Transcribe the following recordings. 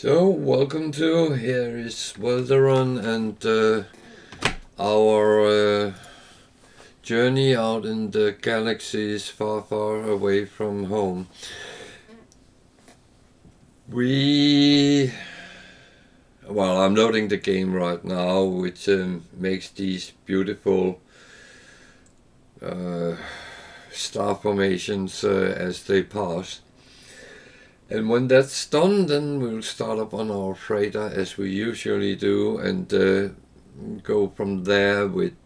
So, welcome to here is Welderon and our journey out in the galaxies far, far away from home. I'm loading the game right now, which makes these beautiful star formations as they pass. And when that's done, then we'll start up on our freighter as we usually do and go from there with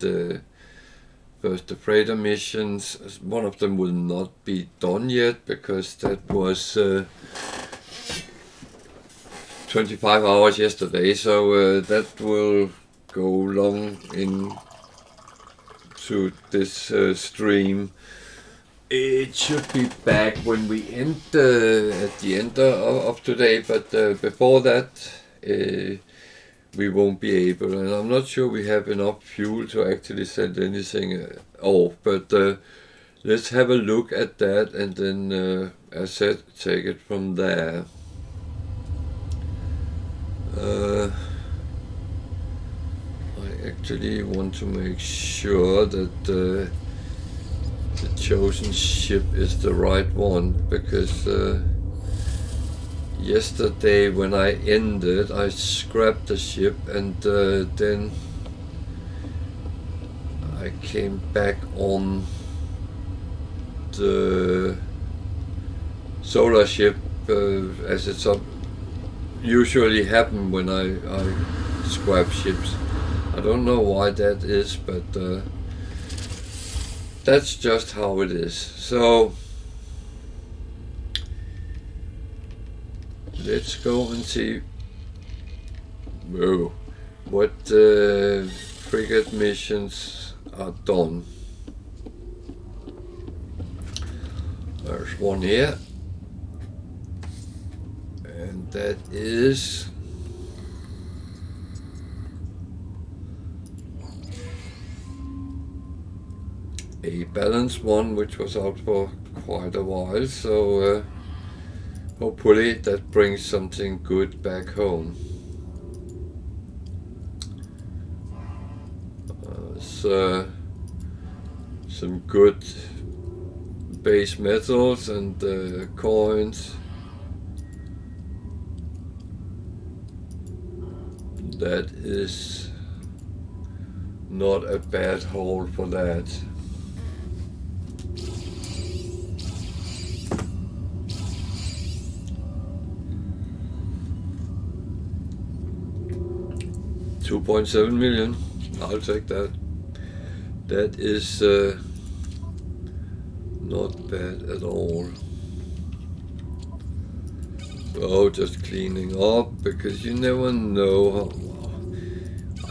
first the freighter missions. One of them will not be done yet because that was 25 hours yesterday, so that will go long into this stream. It should be back when we end at the end of today, but before that we won't be able, and I'm not sure we have enough fuel to actually send anything off, but let's have a look at that and then as said, take it from there. I actually want to make sure that the chosen ship is the right one, because yesterday when I ended, I scrapped the ship and then I came back on the solar ship as it's usually happen when I scrap ships. I don't know why that is, but that's just how it is. So let's go and see what frigate missions are done. There's one here, and that is a balanced one, which was out for quite a while, so hopefully that brings something good back home. Some good base metals and coins. That is not a bad haul for that. $2.7 million. I'll take that. That is not bad at all. So just cleaning up, because you never know how.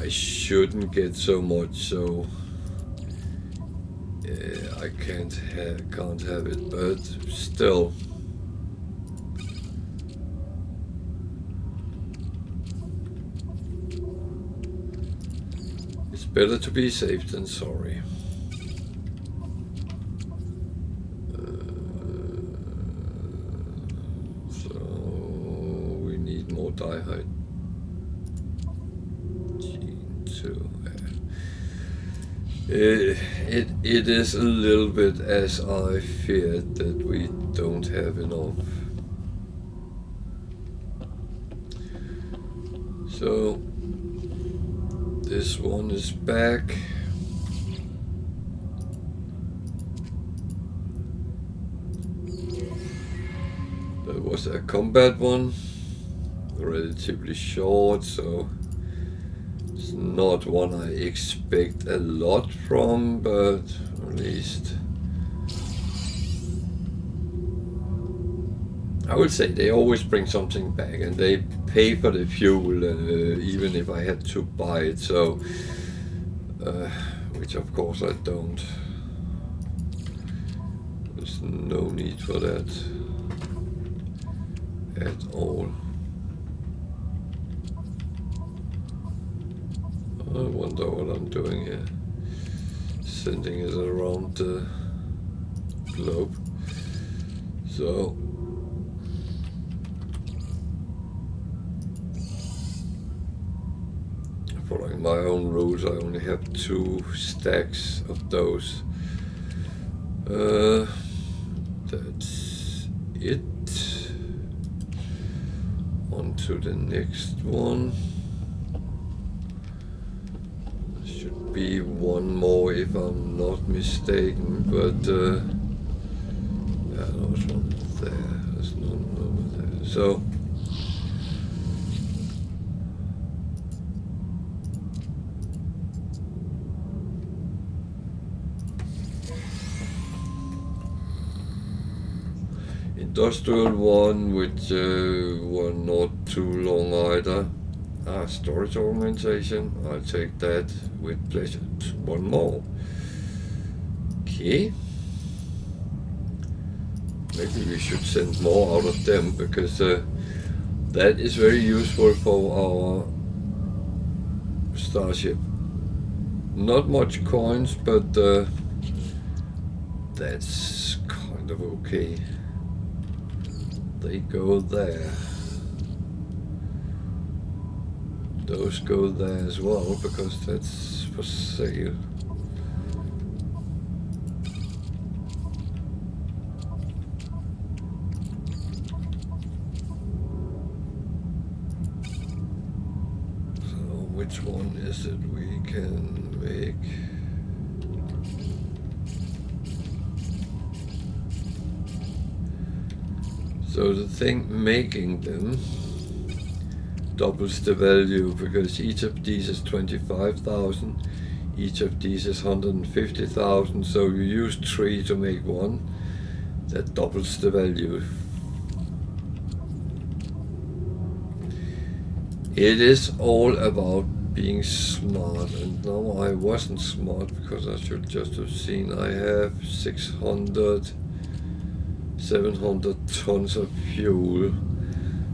I shouldn't get so much, so I can't have it, but still. It's better to be safe than sorry. So we need more diehide. It is a little bit as I feared, that we don't have enough. So this one is back. That was a combat one, relatively short, so it's not one I expect a lot from, but at least I would say they always bring something back, and they pay for the fuel, even if I had to buy it, so which of course I don't. There's no need for that at all. I wonder what I'm doing here. Sending it around the globe. So following my own rules, I only have 2 stacks of those. That's it. On to the next one. There should be one more if I'm not mistaken, but yeah, there's one there. There's none over there. So industrial one, which were not too long either. Storage organization, I'll take that with pleasure. One more. Okay. Maybe we should send more out of them, because that is very useful for our starship. Not much coins, but that's kind of okay. They go there. Those go there as well, because that's for sale. So which one is it we can make? So the thing making them doubles the value, because each of these is 25,000, each of these is 150,000, so you use 3 to make one, that doubles the value. It is all about being smart, and now I wasn't smart, because I should just have seen I have 700 tons of fuel.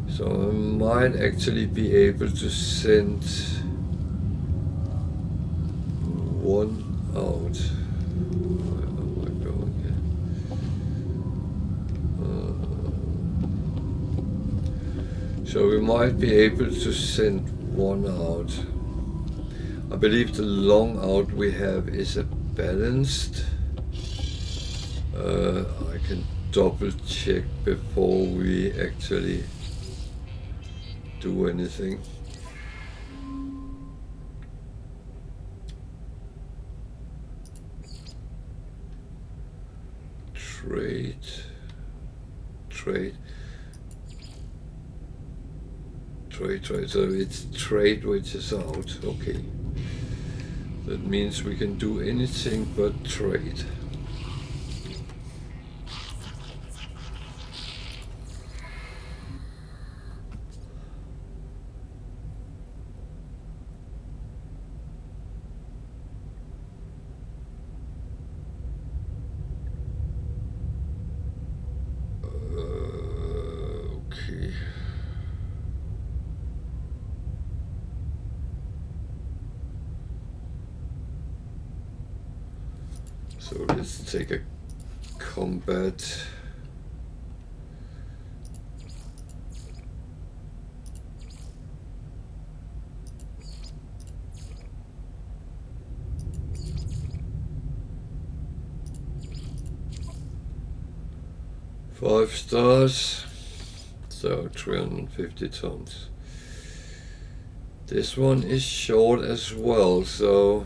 So I might actually be able to send one out. Where am I going here? So we might be able to send one out. I believe the long out we have is a balanced. I can double check before we actually do anything. Trade. So it's trade which is out. Okay. That means we can do anything but trade. So let's take a combat. Five stars, so 350 tons. This one is short as well, so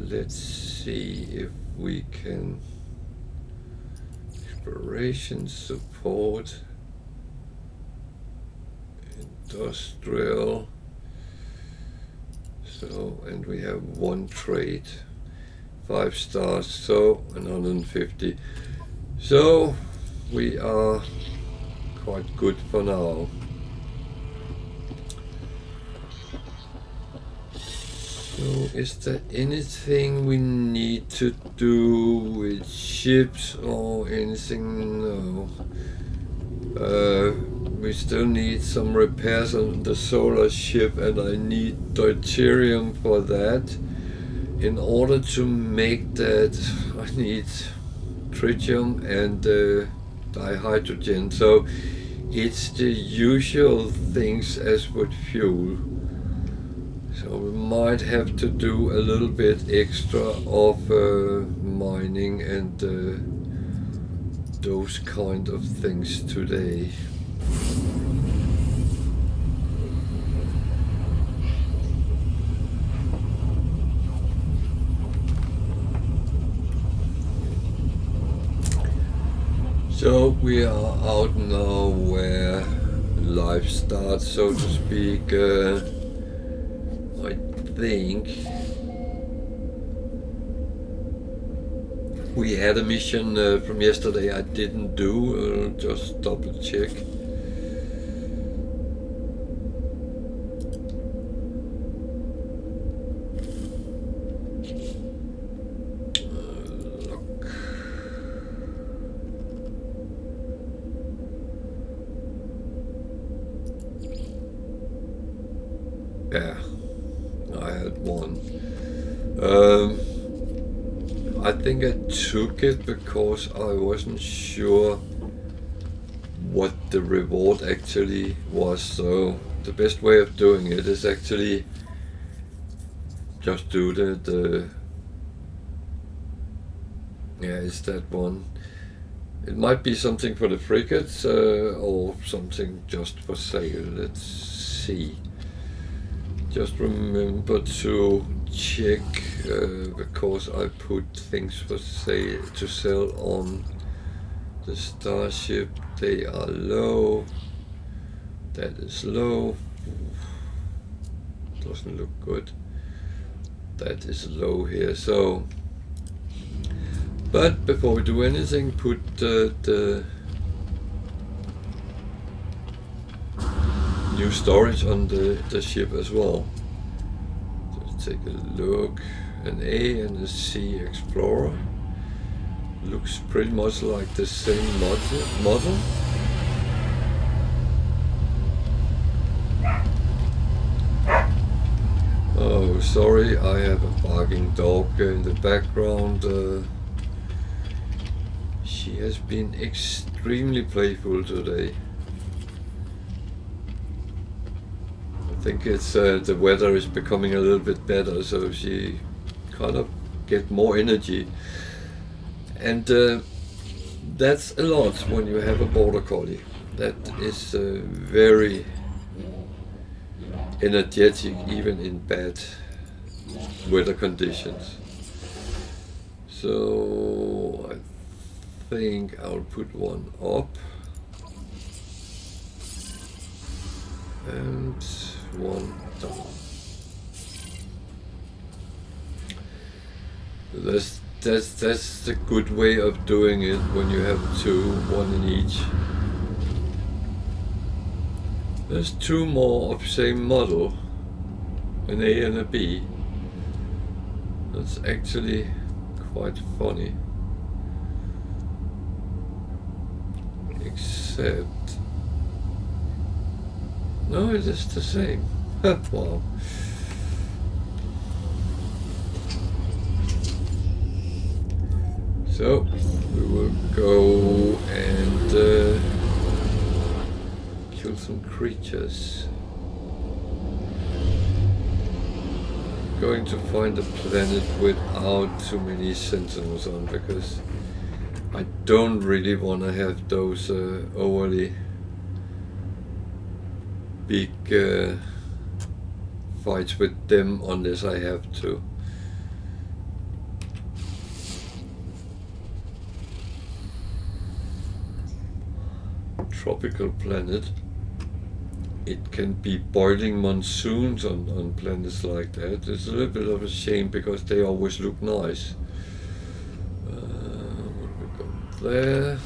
let's see if we can exploration support, industrial. So, and we have one trade, 5 stars, so 150. So we are quite good for now. So is there anything we need to do with ships or anything? No. We still need some repairs on the solar ship, and I need deuterium for that. In order to make that, I need tritium and dihydrogen. So it's the usual things as with fuel. So we might have to do a little bit extra of mining and those kind of things today. So we are out now where life starts, so to speak. I think we had a mission from yesterday I didn't do. I'll just double check. Look. Yeah, I had one. I think I took it because I wasn't sure what the reward actually was, so the best way of doing it is actually just do the yeah, it's that one. It might be something for the frigates or something just for sale. Let's see. Just remember to check because I put things for sale to sell on the Starship. They are low. That is low. Doesn't look good. That is low here. So, but before we do anything, put the new storage on the ship as well. Just take a look. An A and a C Explorer. Looks pretty much like the same model. Oh, sorry, I have a barking dog in the background. She has been extremely playful today. I think it's the weather is becoming a little bit better, so she kind of get more energy. And that's a lot when you have a border collie. That is very energetic, even in bad weather conditions. So I think I'll put one up and one down. That's the good way of doing it when you have two, one in each. There's two more of same model, an A and a B. That's actually quite funny. Except, no, it is the same. Wow. So we will go and kill some creatures. I'm going to find a planet without too many sentinels on, because I don't really want to have those overly big fights with them unless I have to. Tropical planet. It can be boiling monsoons on planets like that. It's a little bit of a shame because they always look nice. What we got there?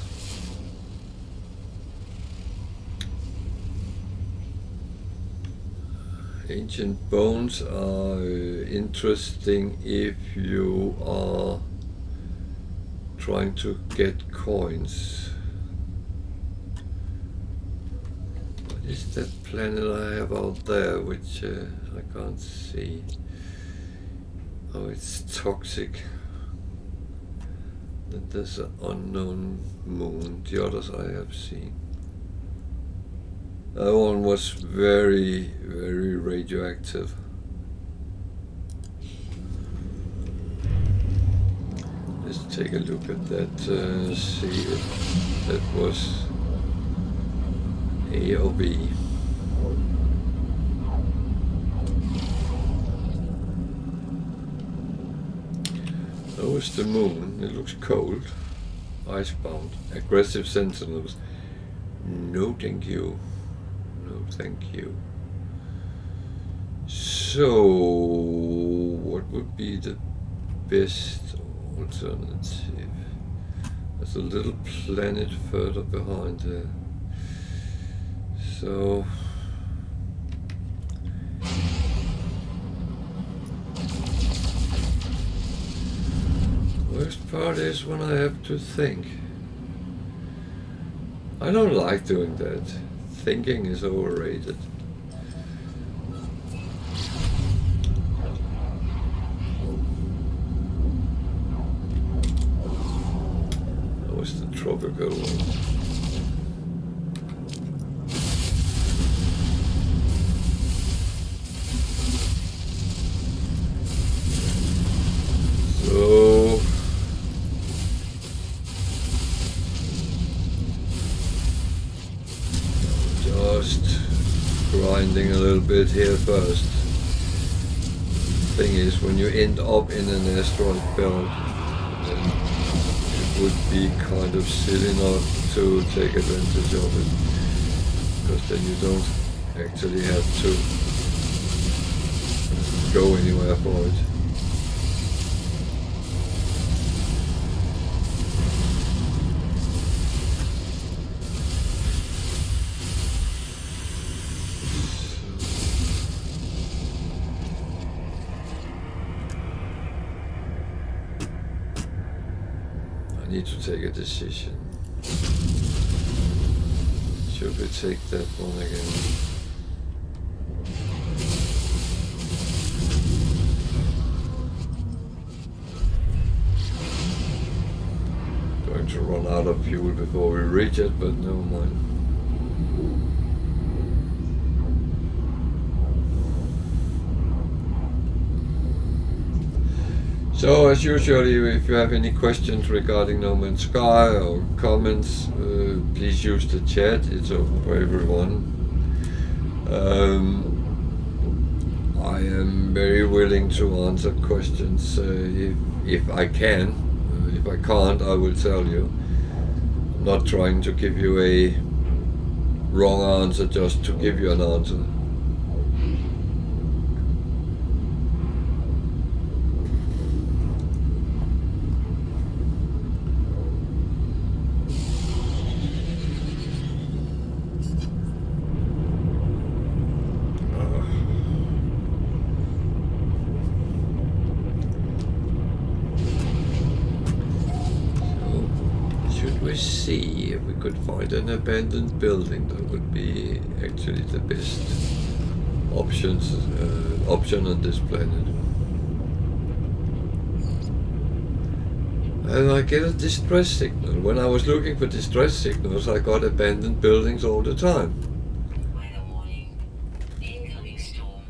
Ancient bones are interesting if you are trying to get coins. Is that planet I have out there, which I can't see? Oh, it's toxic. Then there's an unknown moon. The others I have seen. That one was very, very radioactive. Let's take a look at that, see if that was A or B. Oh, it's the moon. It looks cold. Icebound. Aggressive sentinels. No thank you. No thank you. So, what would be the best alternative? There's a little planet further behind there. So, worst part is when I have to think. I don't like doing that. Thinking is overrated. That was the tropical one. So just grinding a little bit here first. Thing is, when you end up in an asteroid belt, then it would be kind of silly not to take advantage of it, because then you don't actually have to go anywhere for it. I need to take a decision. Should we take that one again? Going to run out of fuel before we reach it, but never mind. So, as usual, if you have any questions regarding No Man's Sky or comments, please use the chat. It's open for everyone. I am very willing to answer questions if I can. If I can't, I will tell you. I'm not trying to give you a wrong answer just to give you an answer. See if we could find an abandoned building. That would be actually the best option on this planet. And I get a distress signal. When I was looking for distress signals, I got abandoned buildings all the time. Weather warning. Incoming storm.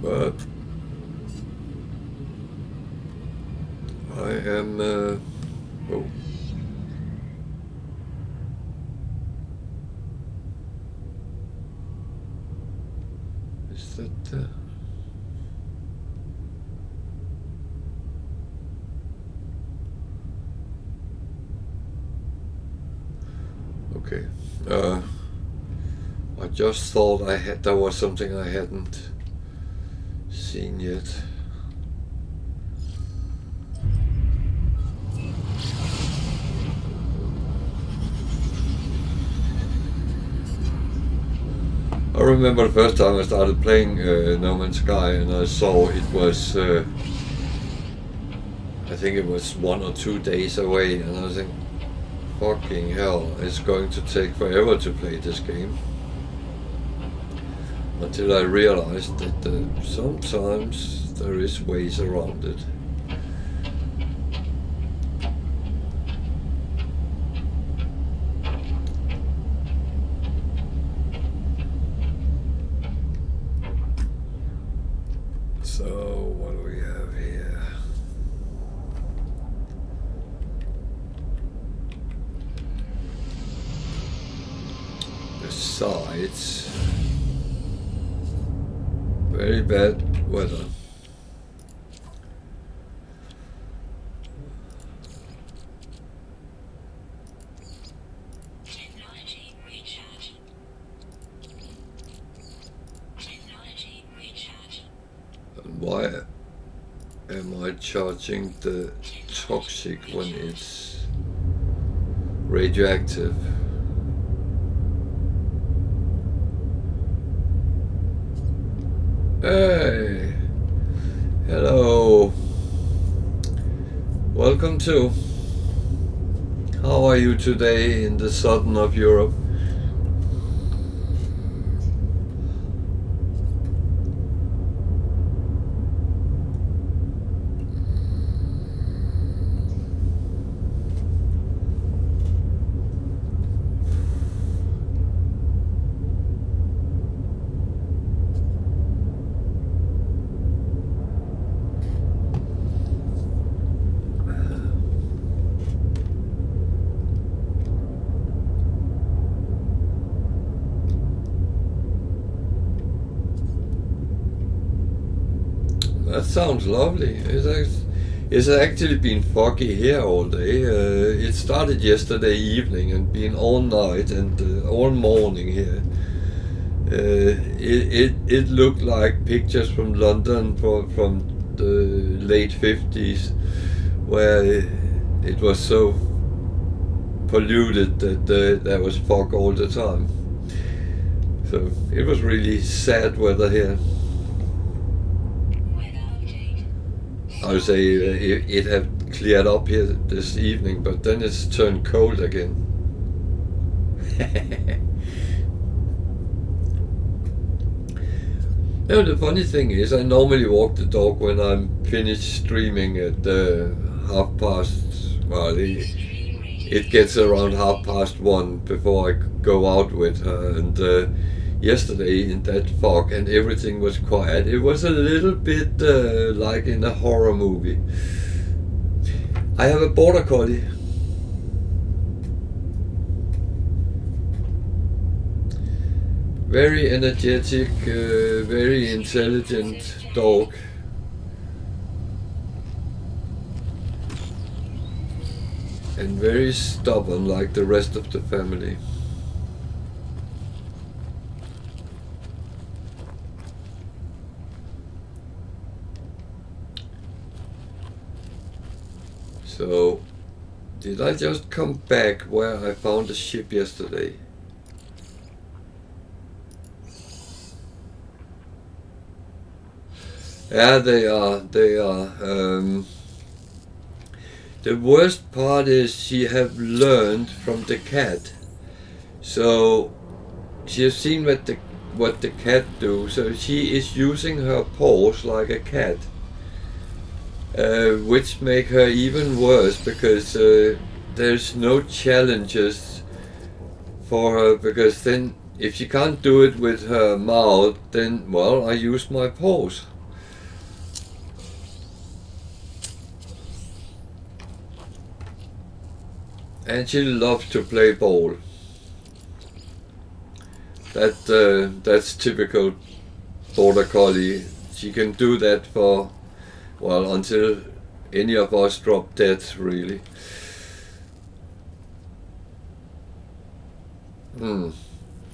But I am oh. Is that okay? I just thought there was something I hadn't seen yet. I remember the first time I started playing No Man's Sky, and I saw it was I think it was 1 or 2 days away, and I was thinking, fucking hell, it's going to take forever to play this game. Until I realized that sometimes there is ways around it. So what do we have here? The sides. Very bad weather. Technology recharge. Technology recharge. And why am I charging the toxic when it's radioactive? Hey, hello, welcome to. How are you today in the southern of Europe? That sounds lovely. It's actually been foggy here all day. It started yesterday evening and been all night and all morning here. It looked like pictures from London from the late 50s, where it was so polluted that there was fog all the time. So it was really sad weather here. I would say it had cleared up here this evening, but then it's turned cold again. No, the funny thing is, I normally walk the dog when I'm finished streaming at 1:30. Well, it gets around 1:30 before I go out with her, and yesterday in that fog and everything was quiet, it was a little bit like in a horror movie. I have a border collie. Very energetic, very intelligent dog. And very stubborn like the rest of the family. So, did I just come back where I found a ship yesterday? Yeah, they are. The worst part is she have learned from the cat. So she has seen what the cat do. So she is using her paws like a cat, which make her even worse because there's no challenges for her, because then if she can't do it with her mouth, then well, I use my paws. And she loves to play ball. That's typical border collie. She can do that for, well, until any of us drop dead, really.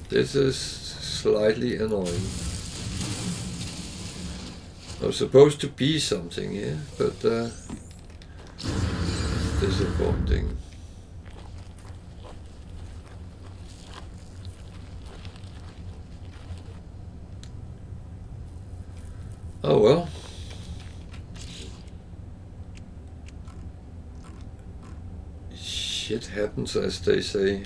This is slightly annoying. I was supposed to be something here, but it's disappointing. Oh well. Shit happens, as they say.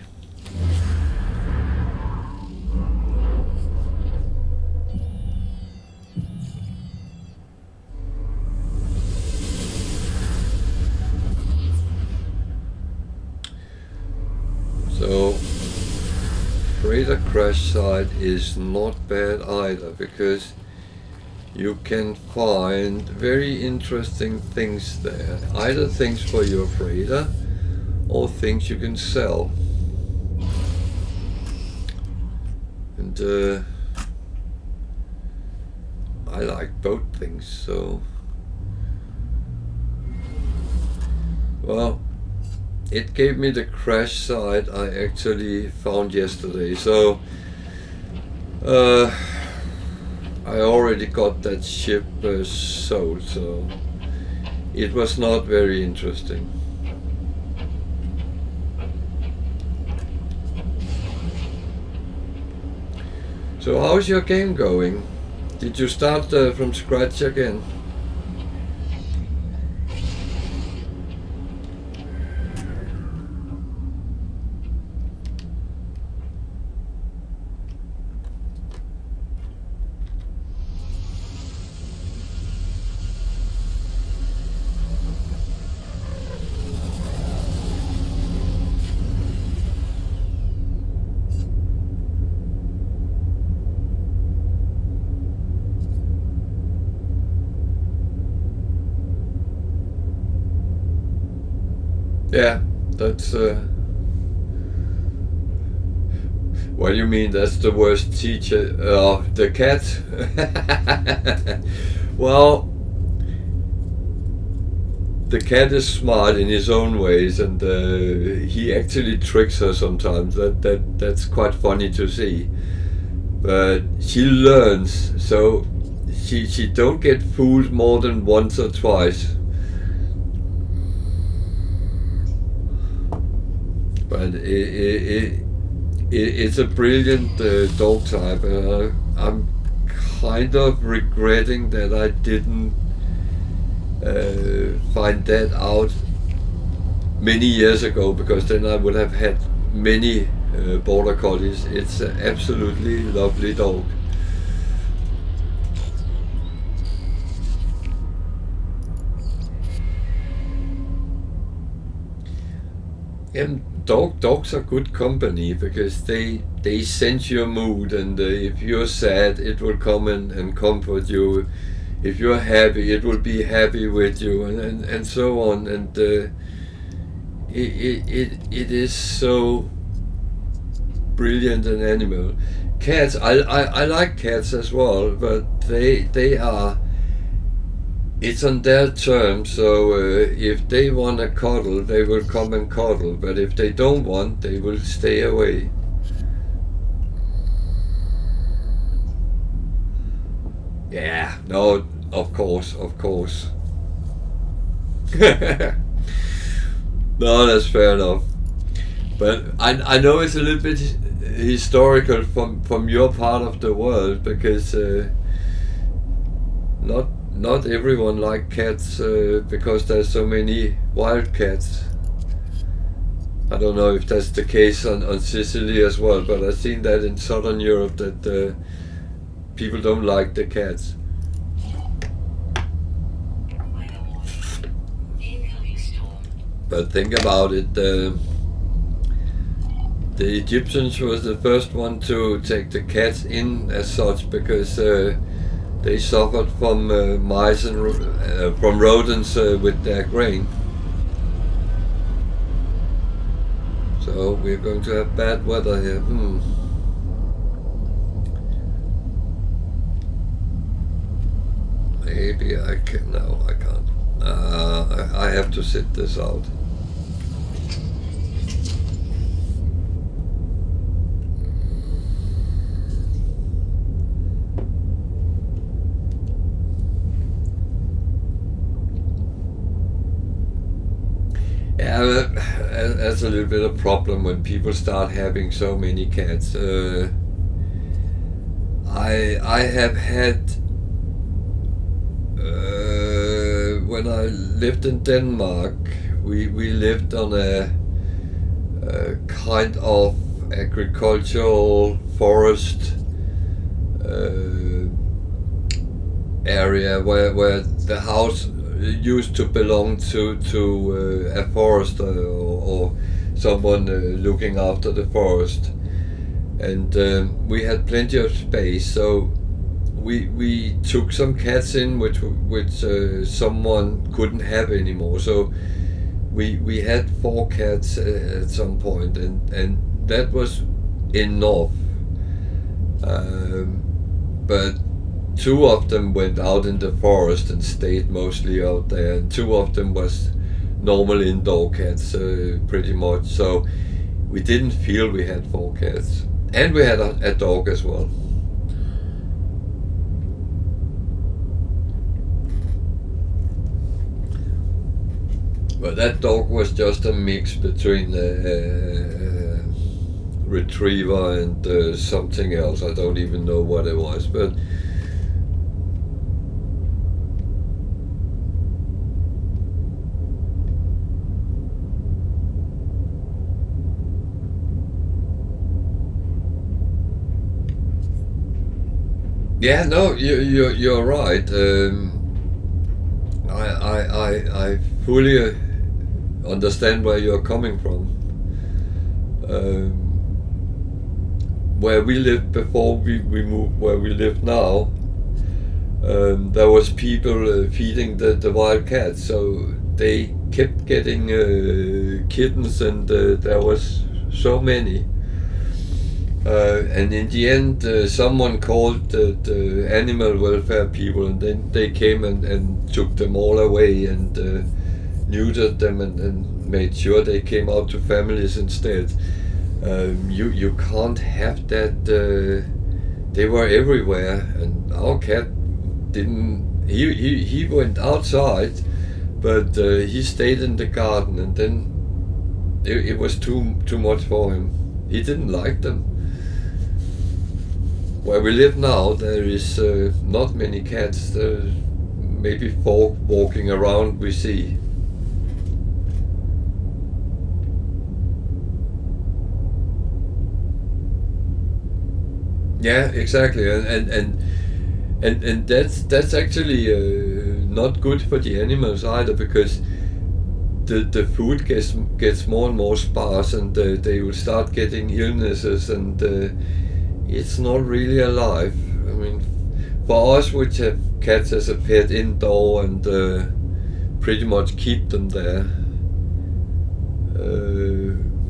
So, freighter crash site is not bad either, because you can find very interesting things there. Either things for your freighter or things you can sell. And I like both things, so well, it gave me the crash site I actually found yesterday, so I already got that ship sold, so it was not very interesting. So how's your game going? Did you start from scratch again? Yeah, that's what do you mean that's the worst teacher? The cat? Well, the cat is smart in his own ways, and he actually tricks her sometimes. That's quite funny to see. But she learns, so she don't get fooled more than once or twice. But it's a brilliant dog type, and I'm kind of regretting that I didn't find that out many years ago, because then I would have had many border collies. It's an absolutely lovely dog. And dogs are good company, because they sense your mood, and if you're sad, it will come and comfort you. If you're happy, it will be happy with you, and so on. And it is so brilliant an animal. Cats, I like cats as well, but they are. It's on their terms, so if they want to cuddle, they will come and cuddle, but if they don't want, they will stay away. Yeah, no, of course. No, that's fair enough. But I know it's a little bit historical from your part of the world, because not everyone like cats, because there's so many wild cats. I don't know if that's the case on Sicily as well, but I've seen that in southern Europe, that people don't like the cats. But think about it, the Egyptians was the first one to take the cats in as such, because they suffered from mice and from rodents with their grain. So we're going to have bad weather here. Maybe I can. No, I can't. I have to sit this out. Yeah, that's a little bit of a problem when people start having so many cats. I have had when I lived in Denmark, we lived on a kind of agricultural forest area where the house used to belong to a forester or someone looking after the forest, and we had plenty of space, so we took some cats in which someone couldn't have anymore. So we had 4 cats at some point, and that was enough. But 2 of them went out in the forest and stayed mostly out there, and 2 of them was normal indoor cats, pretty much. So we didn't feel we had 4 cats, and we had a dog as well. But that dog was just a mix between a retriever and something else. I don't even know what it was, but yeah, no, you're right. I fully understand where you're coming from. Where we lived before we moved where we live now, there was people feeding the wild cats, so they kept getting kittens, and there was so many. And in the end, someone called the animal welfare people, and then they came and took them all away and neutered them and made sure they came out to families instead. You can't have that. They were everywhere, and our cat didn't. He went outside, but he stayed in the garden, and then it was too much for him. He didn't like them. Where we live now, there is not many cats. Maybe 4 walking around we see. Yeah, exactly, and that's actually not good for the animals either, because the food gets more and more sparse, and they will start getting illnesses, and it's not really alive. I mean, for us which have cats as a pet indoor and pretty much keep them there,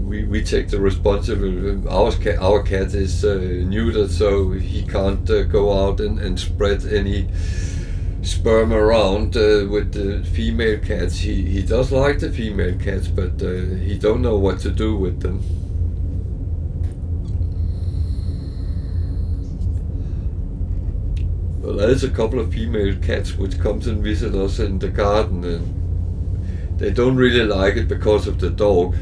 we take the responsibility. Our cat is neutered, so he can't go out and spread any sperm around with the female cats. He does like the female cats, but he don't know what to do with them. Well, there's a couple of female cats which comes and visit us in the garden, and they don't really like it because of the dog.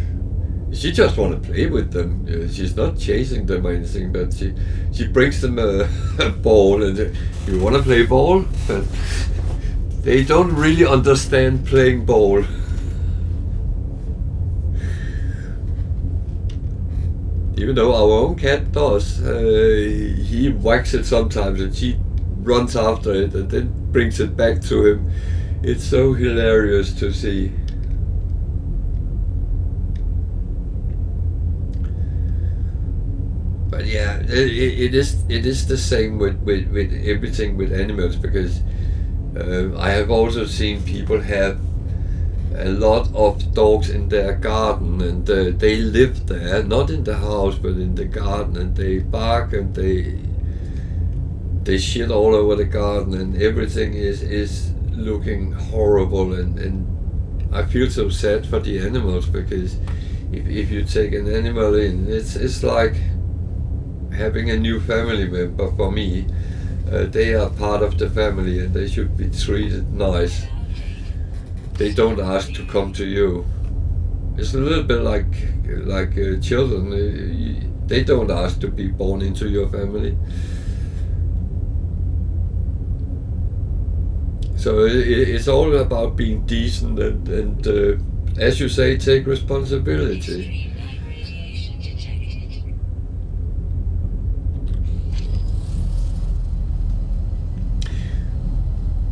She just want to play with them. She's not chasing them or anything, but she brings them a ball, and you want to play ball, but they don't really understand playing ball. Even though our own cat does, he whacks it sometimes, and she runs after it and then brings it back to him. It's so hilarious to see. But yeah, it is the same with everything with animals, because I have also seen people have a lot of dogs in their garden, and they live there, not in the house but in the garden, and they bark and they shit all over the garden, and everything is looking horrible, and I feel so sad for the animals, because if you take an animal in, it's like having a new family member for me. They are part of the family, and they should be treated nice. They don't ask to come to you. It's a little bit like children. They don't ask to be born into your family. So it's all about being decent and as you say, take responsibility.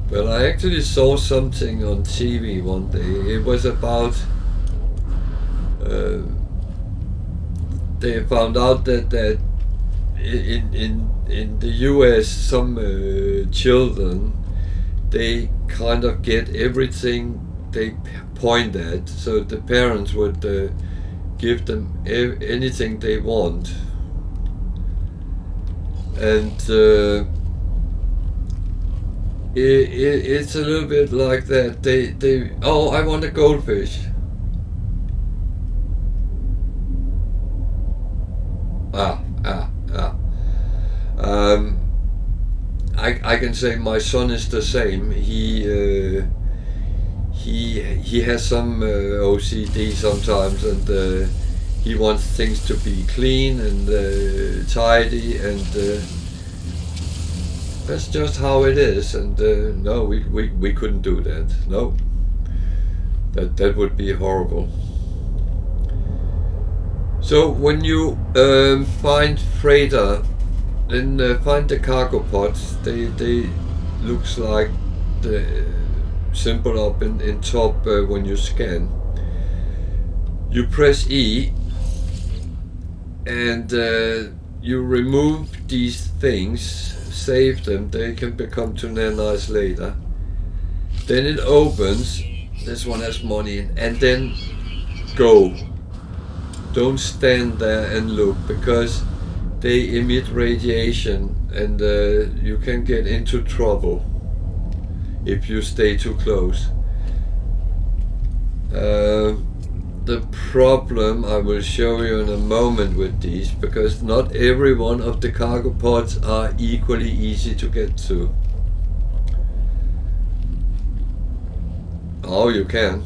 Well, I actually saw something on TV one day. It was about they found out that in the US, some children, they kind of get everything they point at, so the parents would give them anything they want, and it's a little bit like that. They oh, I want a goldfish. Ah, ah, ah. I can say my son is the same. He has some OCD sometimes, and he wants things to be clean and tidy, and that's just how it is. And no, we couldn't do that. No, that would be horrible. So when you find freighter, then find the cargo pods. They looks like the symbol up in top when you scan. You press E, and you remove these things, save them. They can become to nanites later. Then it opens. This one has money in, and then go. Don't stand there and look, because they emit radiation, and you can get into trouble if you stay too close. The problem I will show you in a moment with these, because not every one of the cargo pods are equally easy to get to. Oh, you can.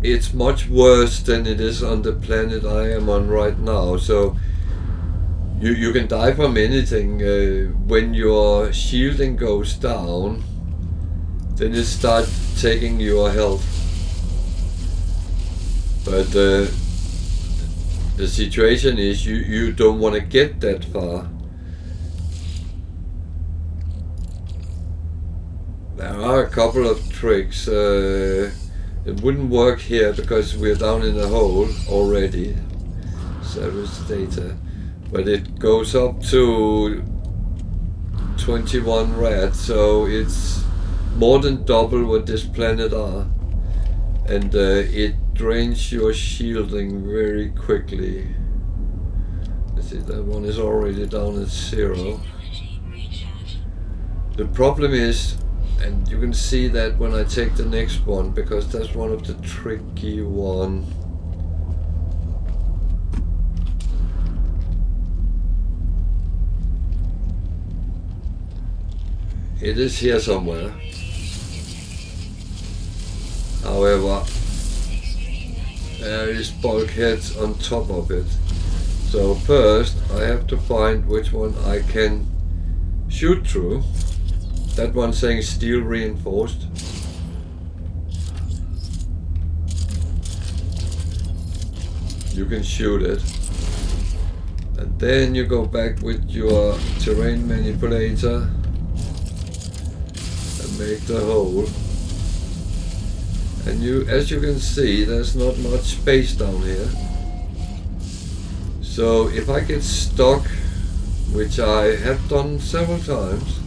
It's much worse than it is on the planet I am on right now. So you can die from anything. When your shielding goes down, then it starts taking your health. But the situation is you don't want to get that far. There are a couple of tricks. It wouldn't work here because we're down in a hole already. Service data. But it goes up to 21 rad, so it's more than double what this planet are. And it drains your shielding very quickly. Let's see, that one is already down at 0. The problem is, and you can see that when I take the next one, because that's one of the tricky one. It is here somewhere. However, there is bulkheads on top of it. So first I have to find which one I can shoot through. That one saying steel reinforced. You can shoot it. And then you go back with your terrain manipulator and make the hole. And as you can see, there's not much space down here. So if I get stuck, which I have done several times,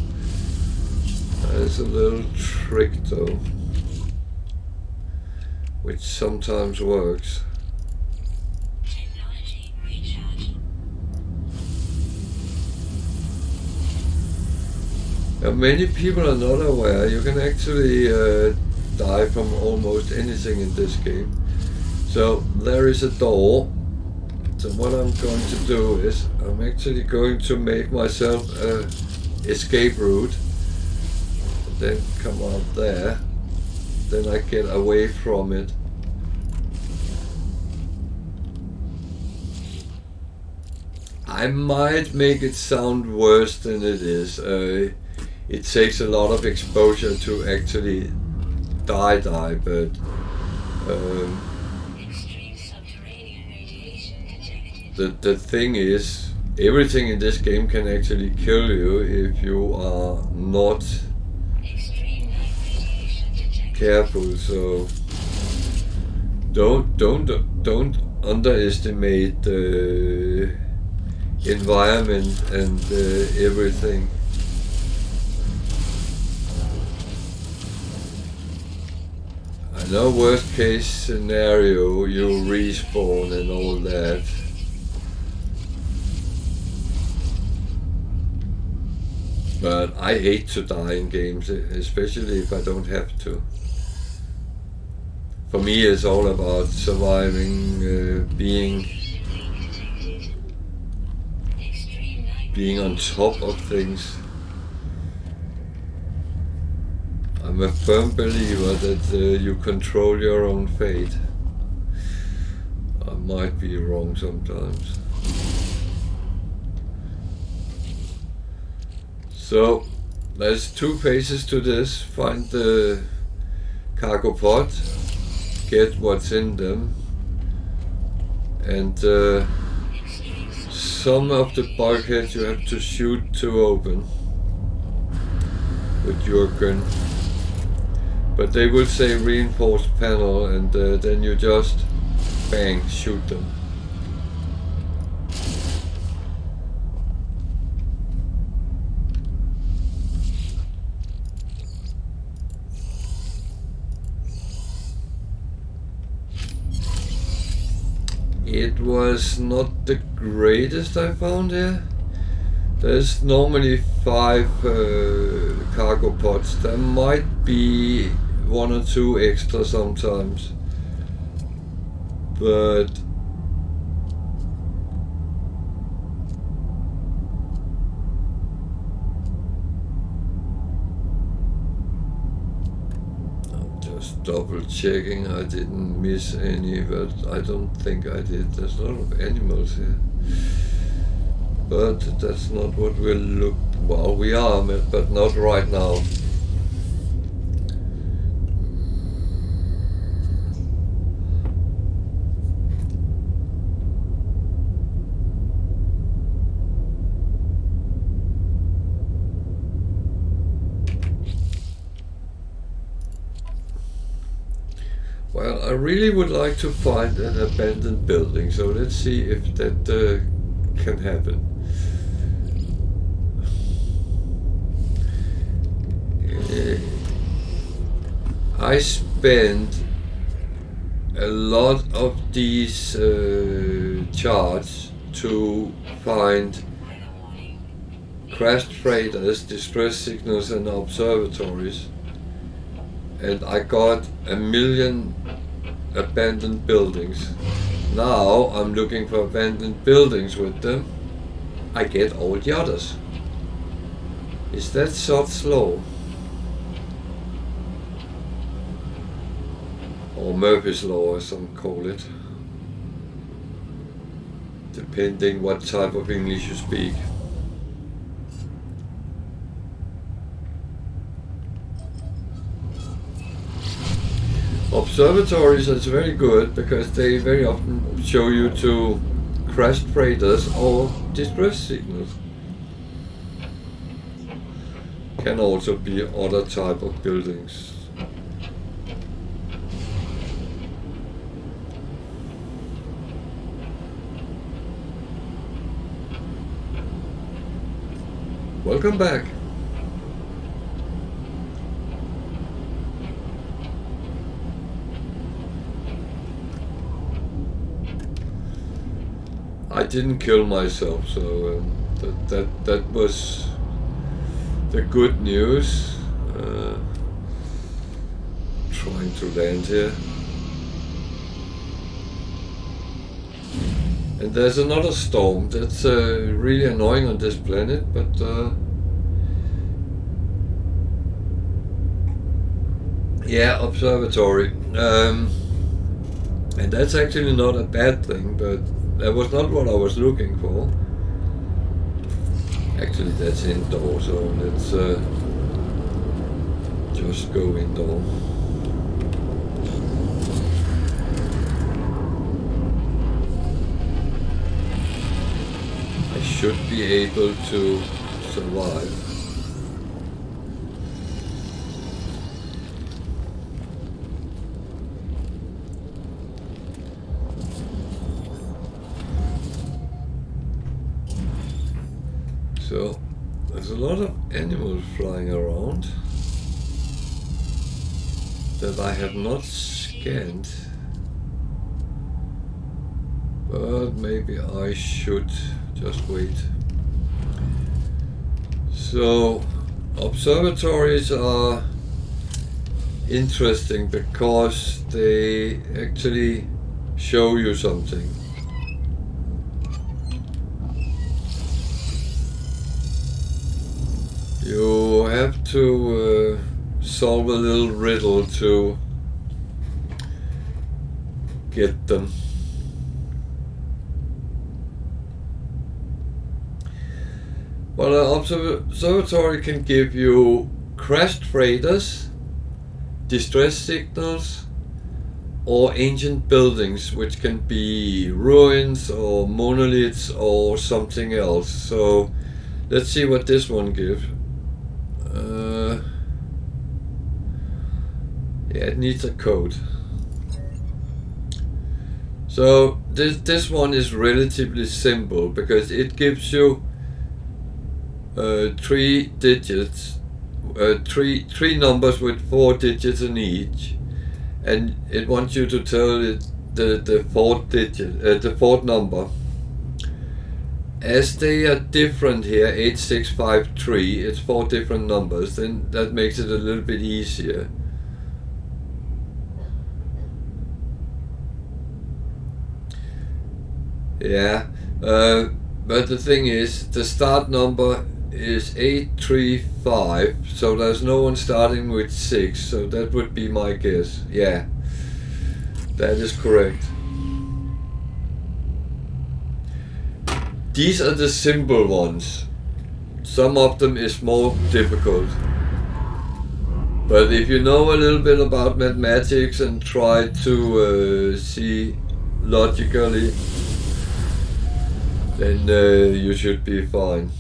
there's a little trick though, which sometimes works. Now, many people are not aware you can actually die from almost anything in this game. So there is a door. So what I'm going to do is I'm actually going to make myself an escape route. Then come out there, then I get away from it. I might make it sound worse than it is. It takes a lot of exposure to actually die, but the thing is, everything in this game can actually kill you if you are not careful. So don't underestimate the environment and everything. I know worst case scenario you respawn and all that. But I hate to die in games, especially if I don't have to. For me, it's all about surviving, being on top of things. I'm a firm believer that you control your own fate. I might be wrong sometimes. So, there's two phases to this. Find the cargo pod, get what's in them, and some of the bulkheads you have to shoot to open with your gun. But they will say reinforced panel, and then you just bang, shoot them. It was not the greatest I found here. There's normally 5 cargo pods. There might be 1 or 2 extra sometimes. But I'm just double checking I didn't miss any, but I don't think I did. There's a lot of animals here. But that's not what we'll look... Well, we are, but not right now. Well, I really would like to find an abandoned building, so let's see if that can happen. I spent a lot of these charts to find crashed freighters, distress signals and observatories, and I got 1 million abandoned buildings. Now I'm looking for abandoned buildings with them. I get all the others. Is that Sod's law? Or Murphy's law, as some call it, depending what type of English you speak. Observatories is very good because they very often show you to crashed freighters or distress signals. Can also be other type of buildings. Welcome back. I didn't kill myself, so that was the good news. Trying to land here. And there's another storm that's really annoying on this planet, but yeah, observatory. And that's actually not a bad thing, but that was not what I was looking for. Actually, that's indoor, so let's just go indoor. I should be able to survive. There's a lot of animals flying around that I have not scanned, but maybe I should just wait. So observatories are interesting because they actually show you something. You have to solve a little riddle to get them. Well, an observatory can give you crashed freighters, distress signals, or ancient buildings, which can be ruins or monoliths or something else. So let's see what this one gives. Yeah, it needs a code. So this one is relatively simple because it gives you 3 digits, three numbers with 4 digits in each, and it wants you to tell it the fourth digit, the fourth number. As they are different here, 8653, it's 4 different numbers, then that makes it a little bit easier. Yeah, but the thing is, the start number is 835, so there's no one starting with 6, so that would be my guess. Yeah, that is correct. These are the simple ones. Some of them is more difficult. But if you know a little bit about mathematics and try to see logically, then you should be fine.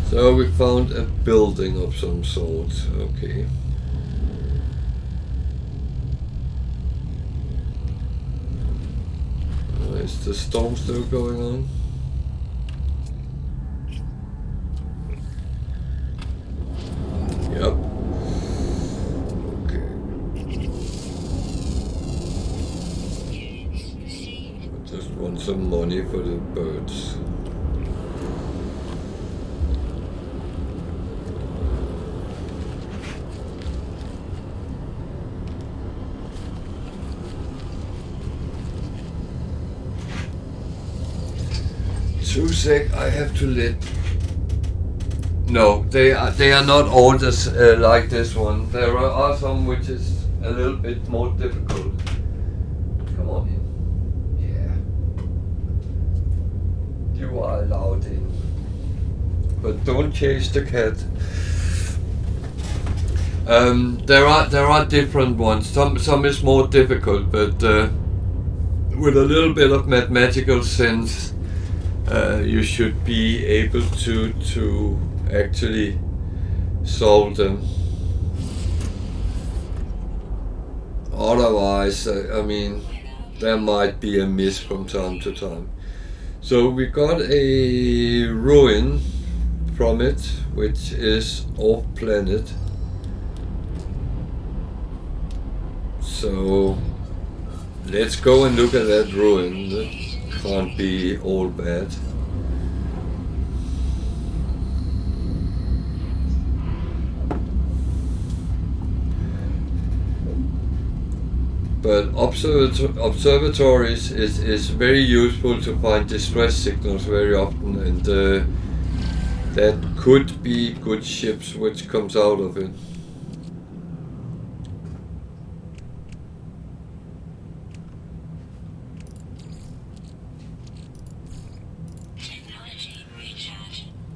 So we found a building of some sort. Okay. Is the storm still going on? Yep. Okay. I just want some money for the birds. I have to let. No, they are not all just like this one. There are some which is a little bit more difficult. Come on in. Yeah. You are allowed in. But don't chase the cat. There are different ones. Some is more difficult, but with a little bit of mathematical sense. You should be able to actually solve them. Otherwise, I mean, there might be a miss from time to time. So we got a ruin from it, which is off planet. So let's go and look at that ruin. That can't be all bad. But observatories is very useful to find distress signals very often, and that could be good ships which comes out of it.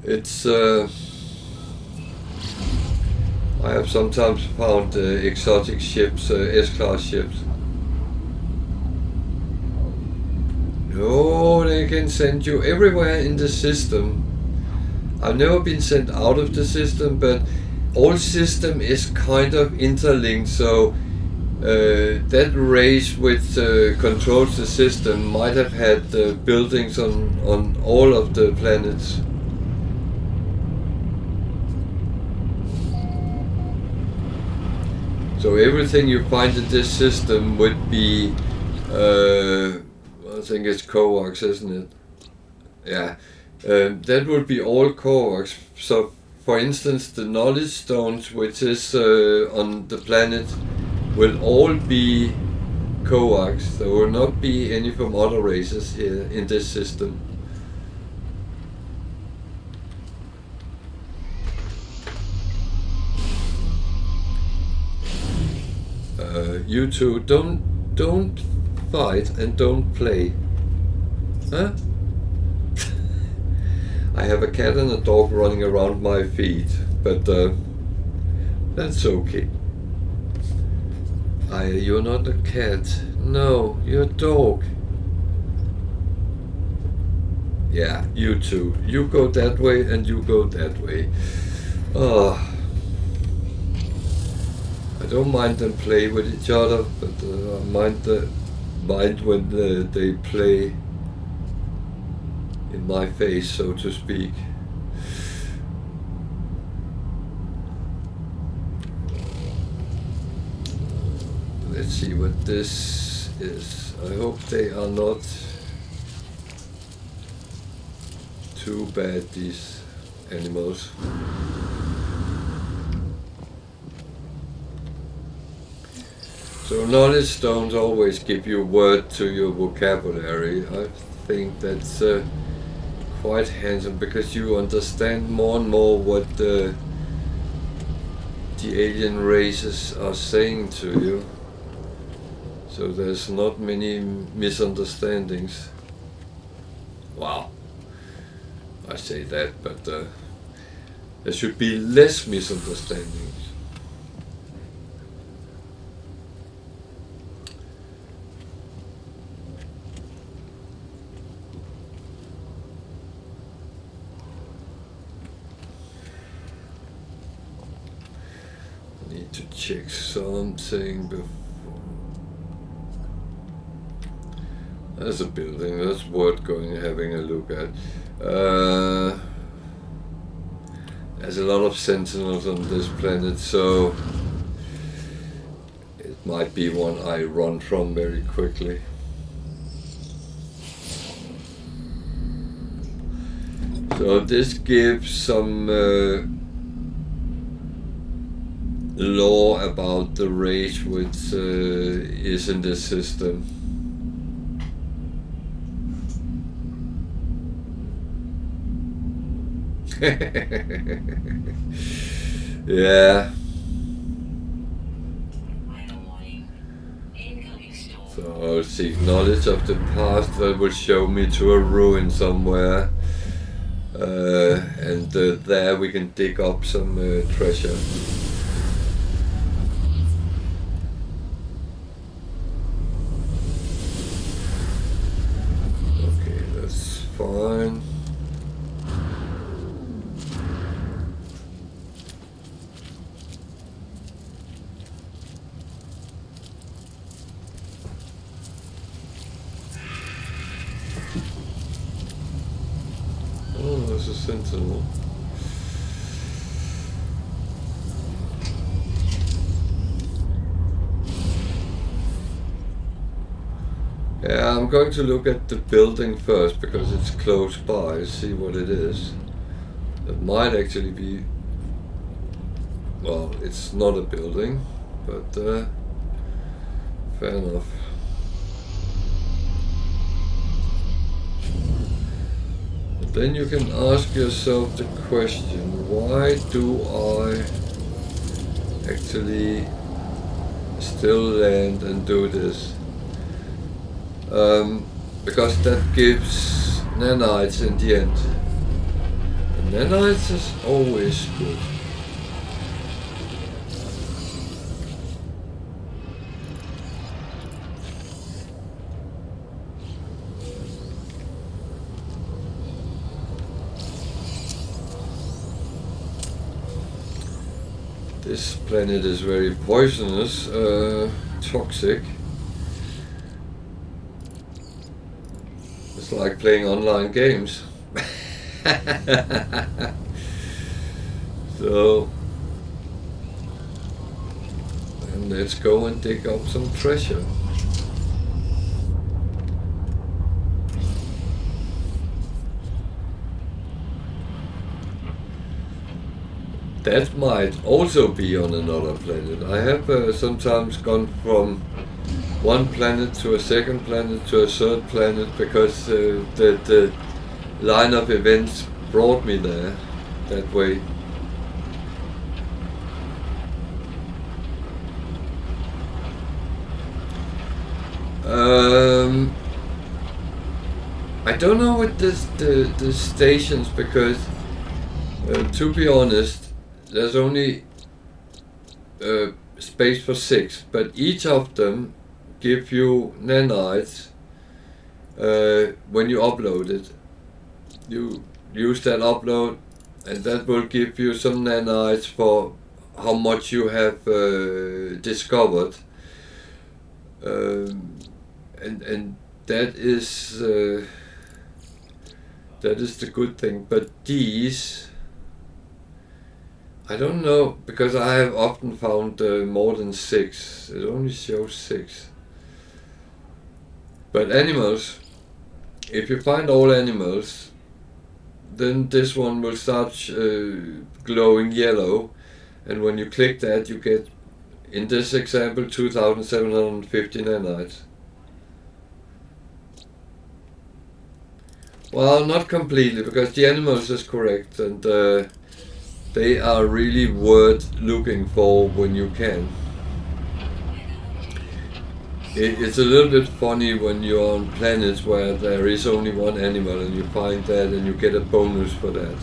It's I have sometimes found exotic ships, S-class ships. No, they can send you everywhere in the system. I've never been sent out of the system, but all system is kind of interlinked, so that race which controls the system might have had buildings on all of the planets. So everything you find in this system would be, I think it's coax, isn't it? Yeah, that would be all coax. So, for instance, the knowledge stones, which is on the planet, will all be coax. There will not be any from other races here in this system. You two, don't fight and don't play. Huh? I have a cat and a dog running around my feet, but that's okay. You're not a cat. No, you're a dog. Yeah, you two. You go that way and you go that way. Oh. I don't mind them play with each other, but I mind when they play in my face, so to speak. Let's see what this is. I hope they are not too bad, these animals. So knowledge stones always give you word to your vocabulary. I think that's quite handsome because you understand more and more what the alien races are saying to you. So there's not many misunderstandings. Wow, I say that, but there should be less misunderstandings. To check something before. There's a building, that's worth having a look at. There's a lot of sentinels on this planet, so it might be one I run from very quickly. So this gives some law about the race which is in this system. Yeah. So see, knowledge of the past that will show me to a ruin somewhere, and there we can dig up some treasure. Fine. Oh, there's a sentinel. Yeah, I'm going to look at the building first because it's close by, see what it is. It might actually be, well, it's not a building, but fair enough. But then you can ask yourself the question, why do I actually still land and do this? Because that gives nanites in the end. And nanites is always good. This planet is very poisonous. toxic. It's like playing online games. So, and let's go and dig up some treasure. That might also be on another planet. I have sometimes gone from one planet to a second planet to a third planet because the line of events brought me there that way. I don't know with the stations because to be honest, there's only space for 6, but each of them give you nanites when you upload it. You use that upload, and that will give you some nanites for how much you have discovered, and that is the good thing. But these, I don't know, because I have often found more than 6. It only shows 6. But animals, if you find all animals, then this one will start glowing yellow, and when you click that, you get, in this example, 2,750 nanites. Well, not completely, because the animals is correct, and they are really worth looking for when you can. It's a little bit funny when you're on planets where there is only one animal and you find that and you get a bonus for that.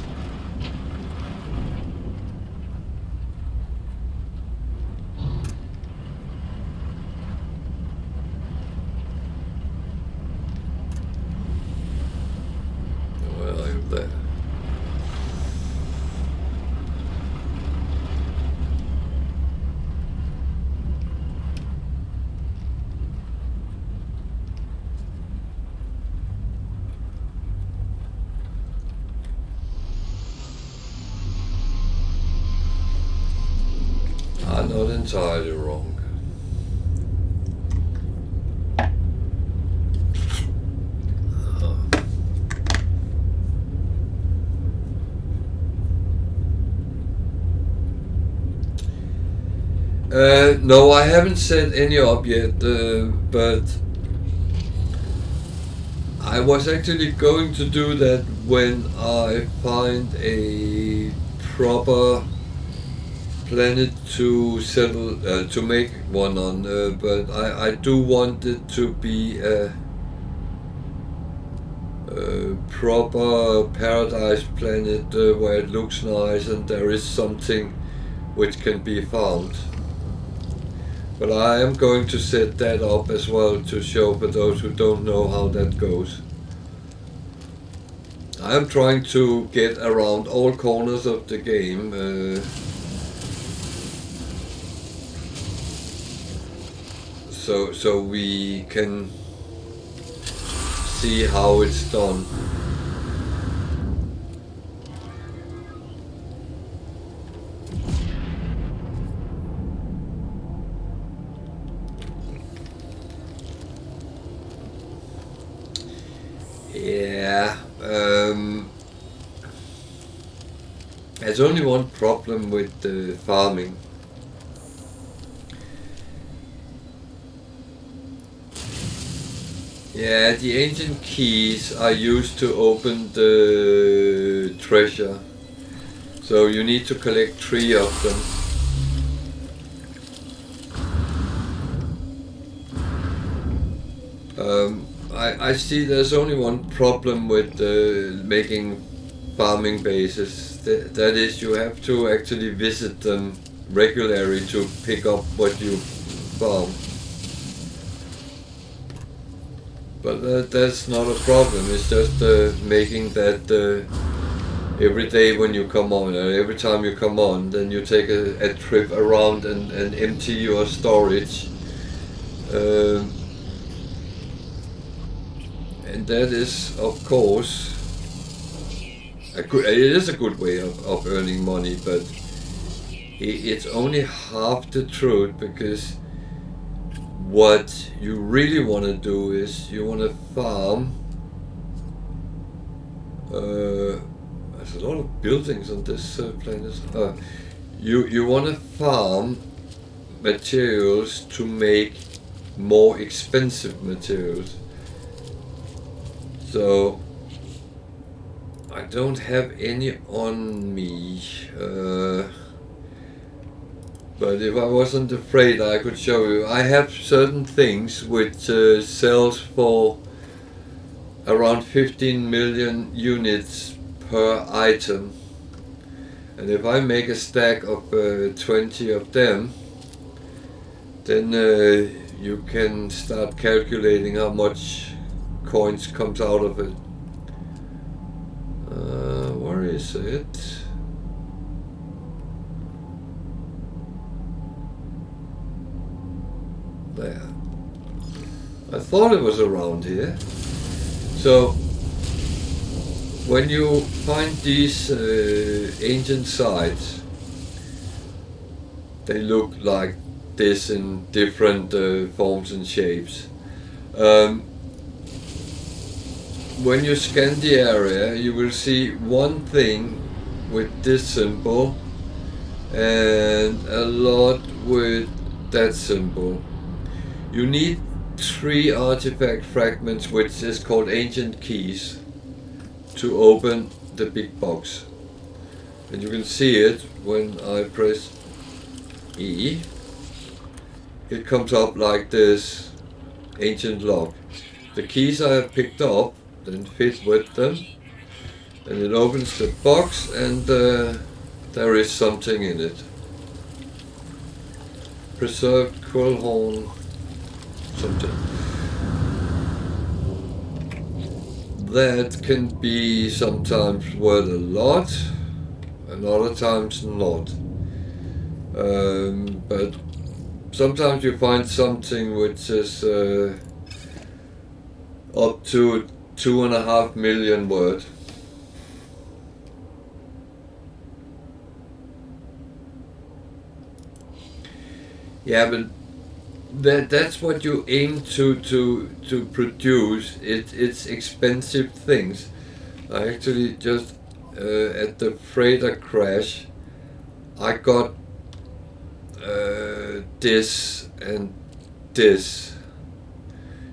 Where are you there? I'm not entirely wrong. No, I haven't set any up yet, but I was actually going to do that when I find a proper planet to settle, to make one on, but I do want it to be a proper paradise planet where it looks nice and there is something which can be found. But I am going to set that up as well to show for those who don't know how that goes. I am trying to get around all corners of the game. So we can see how it's done. Yeah, there's only one problem with farming. Yeah, the ancient keys are used to open the treasure, so you need to collect 3 of them. I see there's only one problem with making farming bases. That is, you have to actually visit them regularly to pick up what you farm. But that's not a problem. It's just making that every day when you come on, every time you come on, then you take a trip around and empty your storage Um, and that is, of course, it is a good way of earning money, but it's only half the truth, because what you really want to do is you want to farm. There's a lot of buildings on this planet. You want to farm materials to make more expensive materials. So I don't have any on me, but if I wasn't afraid, I could show you. I have certain things which sells for around 15 million units per item, and if I make a stack of 20 of them, then you can start calculating how much coins comes out of it. Where is it? There. I thought it was around here. So when you find these ancient sites, they look like this in different forms and shapes. When you scan the area, you will see one thing with this symbol and a lot with that symbol. You need 3 artifact fragments, which is called ancient keys, to open the big box. And you can see it when I press E. It comes up like this ancient lock. The keys I have picked up then fit with them, and it opens the box, and there is something in it. Preserved Quillhorn something. That can be sometimes worth a lot, and other times not. But sometimes you find something which is up to 2.5 million worth. Yeah, but that's what you aim to produce. It's expensive things. I actually just at the freighter crash, I got this and this.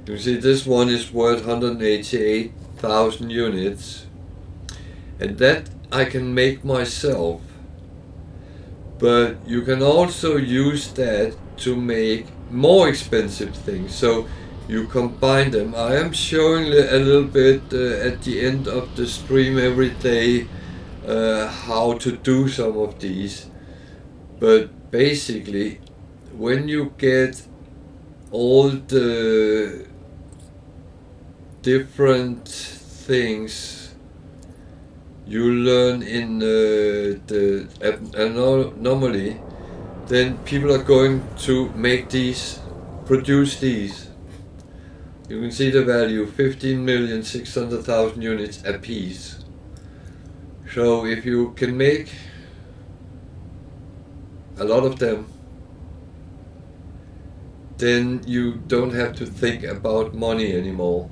You see, this one is worth 188,000 units, and that I can make myself. But you can also use that to make more expensive things. So you combine them. I am showing a little bit at the end of the stream every day how to do some of these. But basically, when you get all the different things you learn in the anomaly, then people are going to make these, produce these. You can see the value, 15,600,000 units a piece. So if you can make a lot of them, then you don't have to think about money anymore.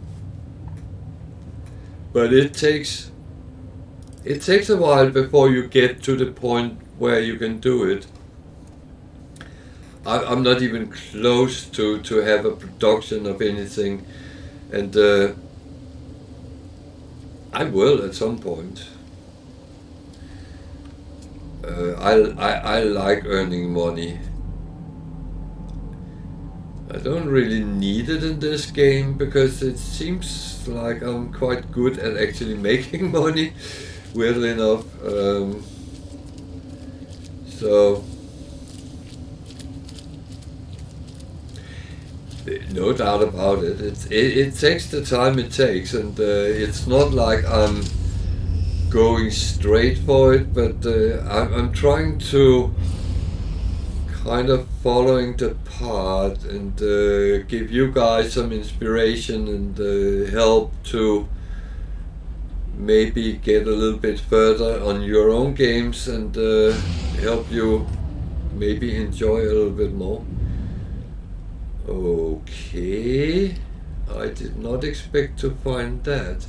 But it takes a while before you get to the point where you can do it. I'm not even close to have a production of anything, and I will at some point. I like earning money. I don't really need it in this game because it seems like I'm quite good at actually making money, weirdly enough. So no doubt about it. It takes the time it takes, and it's not like I'm going straight for it, but I'm trying to kind of following the path and give you guys some inspiration and help to maybe get a little bit further on your own games and help you maybe enjoy a little bit more. Okay, I did not expect to find that.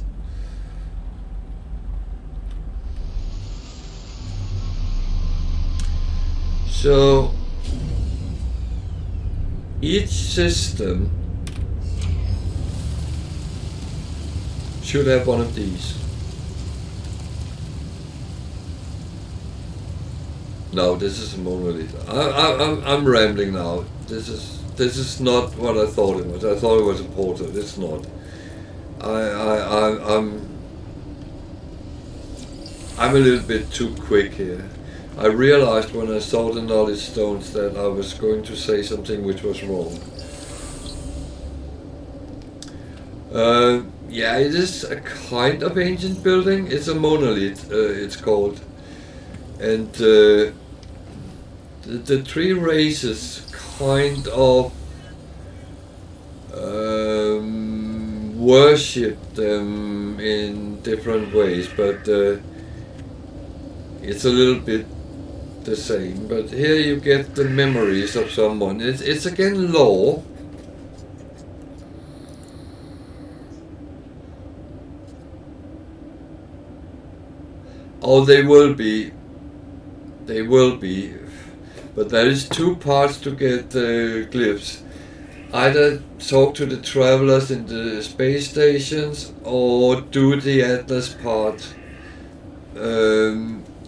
So each system should have one of these. No, this is a monolith. I'm rambling now. This is not what I thought it was. I thought it was a portal. It's not. I'm a little bit too quick here. I realized when I saw the knowledge stones that I was going to say something which was wrong. Yeah, it is a kind of ancient building. It's a monolith, it's called. And the three races kind of worship them in different ways, but it's a little bit the same. But here you get the memories of someone. It's again lore. Oh, they will be. They will be. But there is two parts to get glyphs. Either talk to the travelers in the space stations or do the Atlas part.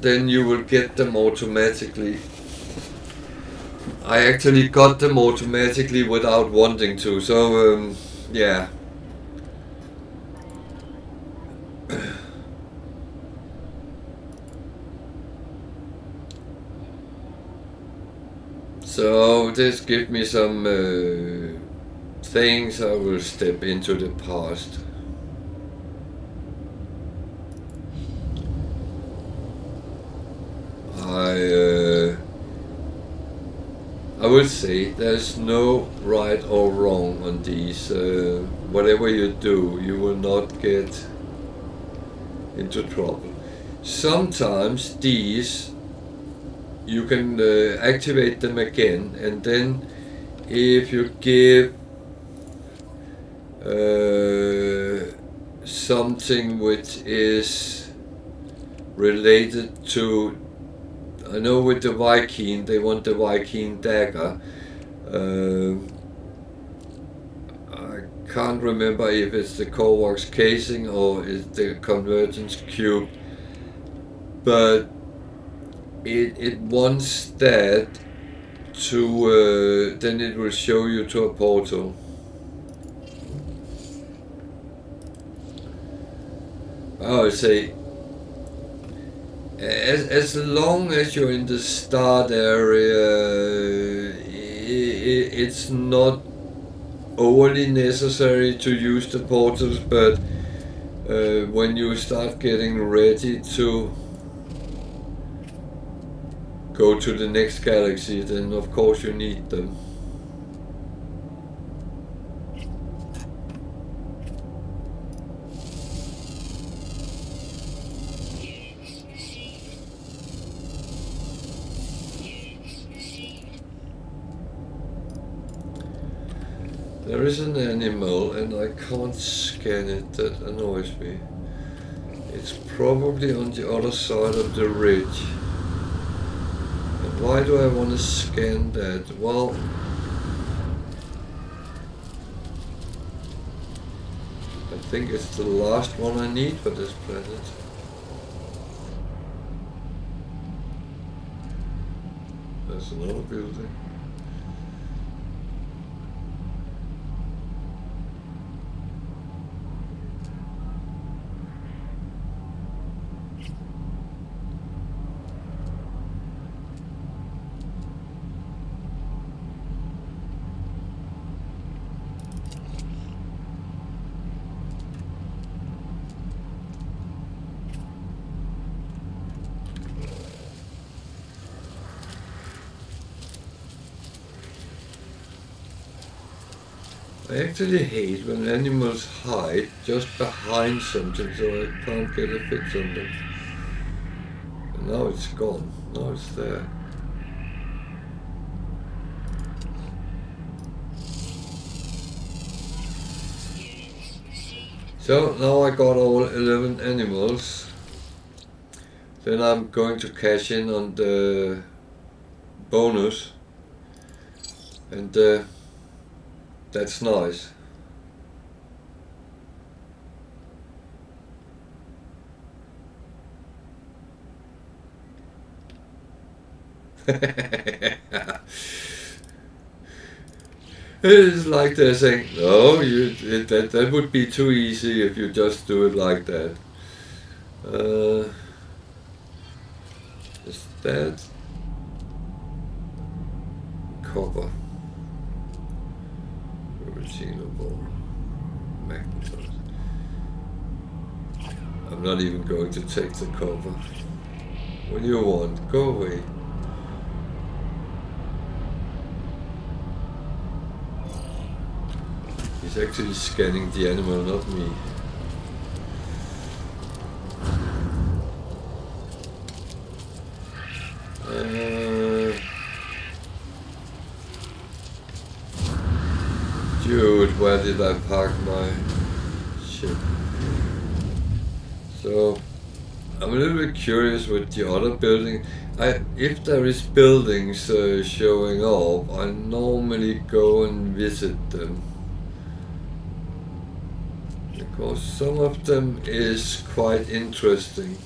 Then you will get them automatically. I actually got them automatically without wanting to, so yeah. So this gives me some things I will step into the past. I would say there's no right or wrong on these. Whatever you do, you will not get into trouble. Sometimes these you can activate them again, and then if you give something which is related to, I know with the Viking they want the Viking dagger. I can't remember if it's the Korvax casing or it's the convergence cube, but it wants that to then it will show you to a portal. I would say as long as you're in the start area, it's not overly necessary to use the portals, but when you start getting ready to go to the next galaxy, then of course you need them. There is an animal and I can't scan it, that annoys me. It's probably on the other side of the ridge. And why do I want to scan that? Well, I think it's the last one I need for this planet. There's another building. I actually hate when animals hide just behind something so I can't get a fix on them. And now it's gone. Now it's there. So now I got all 11 animals. Then I'm going to cash in on the bonus. And that's nice. It's like they're saying, no, that would be too easy if you just do it like that. Is that copper? Retinable magnetite. I'm not even going to take the copper. What do you want? Go away. He's actually scanning the animal, not me. Dude, where did I park my ship? So, I'm a little bit curious with the other building. If there is buildings showing up, I normally go and visit them. Because some of them is quite interesting.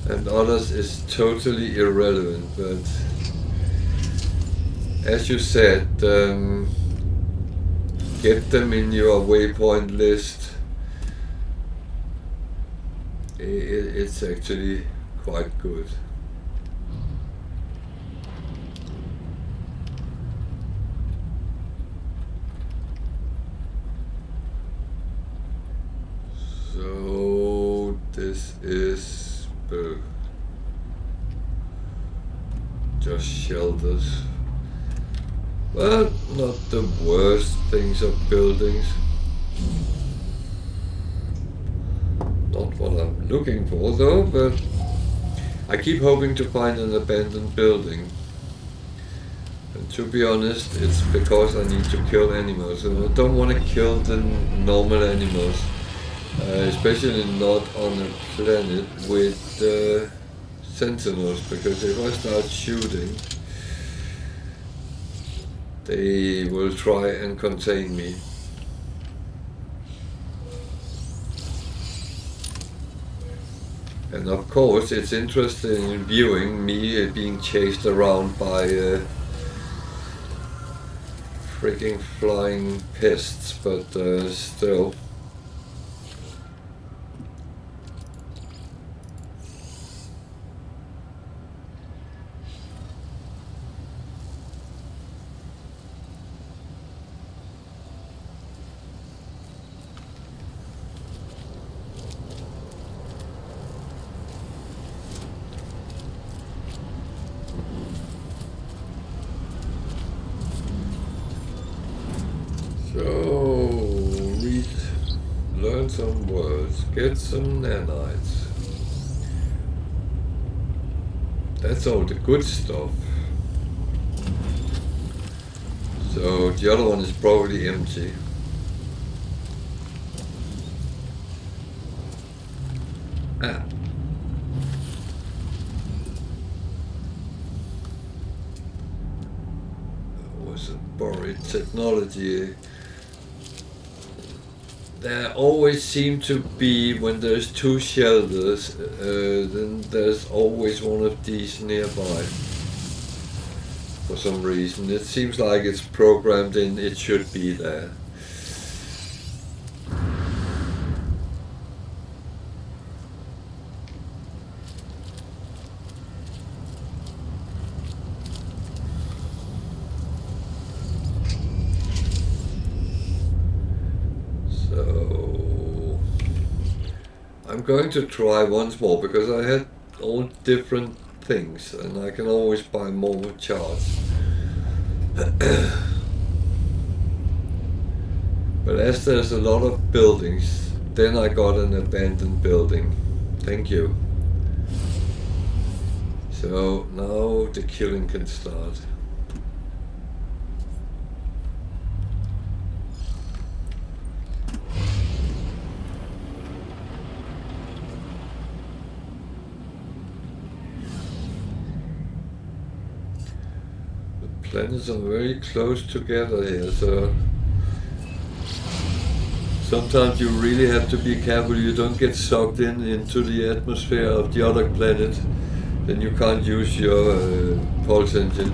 And others is totally irrelevant, but as you said, get them in your waypoint list. It's actually quite good. So this is just shelters. Well, not the worst things of buildings. Not what I'm looking for though, but I keep hoping to find an abandoned building. And to be honest, it's because I need to kill animals, and I don't want to kill the normal animals. Especially not on a planet with sentinels, because if I start shooting, they will try and contain me. And of course it's interesting in viewing me being chased around by freaking flying pests, but still. Learn some words, get some nanites. That's all the good stuff. So the other one is probably empty. Ah. That was a buried technology. There always seem to be, when there's two shelters, then there's always one of these nearby. For some reason. It seems like it's programmed in, it should be there. I'm going to try once more because I had all different things and I can always buy more charts. But as there's a lot of buildings, then I got an abandoned building. Thank you. So now the killing can start. The planets are very close together here, so sometimes you really have to be careful you don't get sucked into the atmosphere of the other planet. Then you can't use your pulse engine.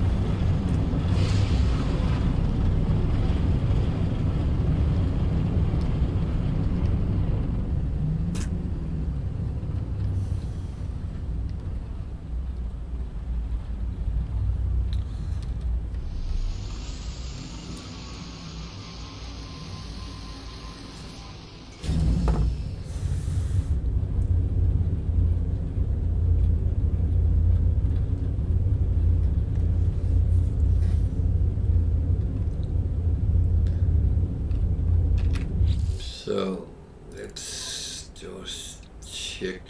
So let's just check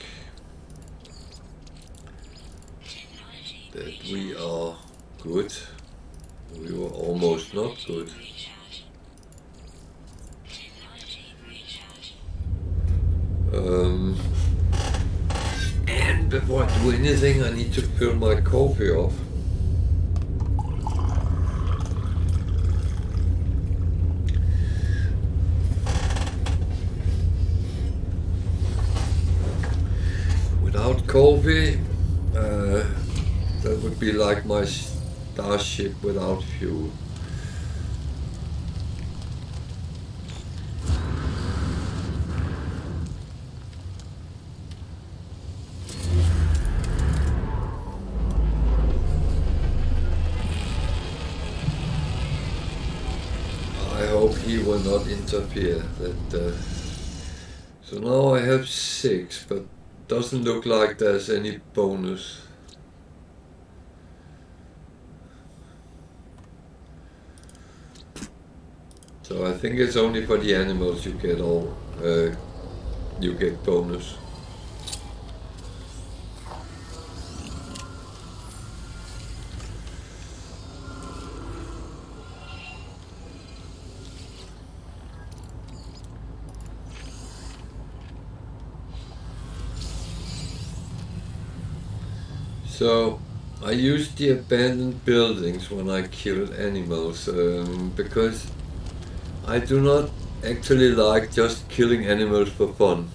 Technology that recharge. we are good. We were almost not good. Recharge. Technology recharge. And before I do anything, I need to fill my coffee off. Without coffee, that would be like my starship without fuel. I hope he will not interfere. So now I have 6, but doesn't look like there's any bonus. So I think it's only for the animals you get you get bonus. So I use the abandoned buildings when I kill animals because I do not actually like just killing animals for fun.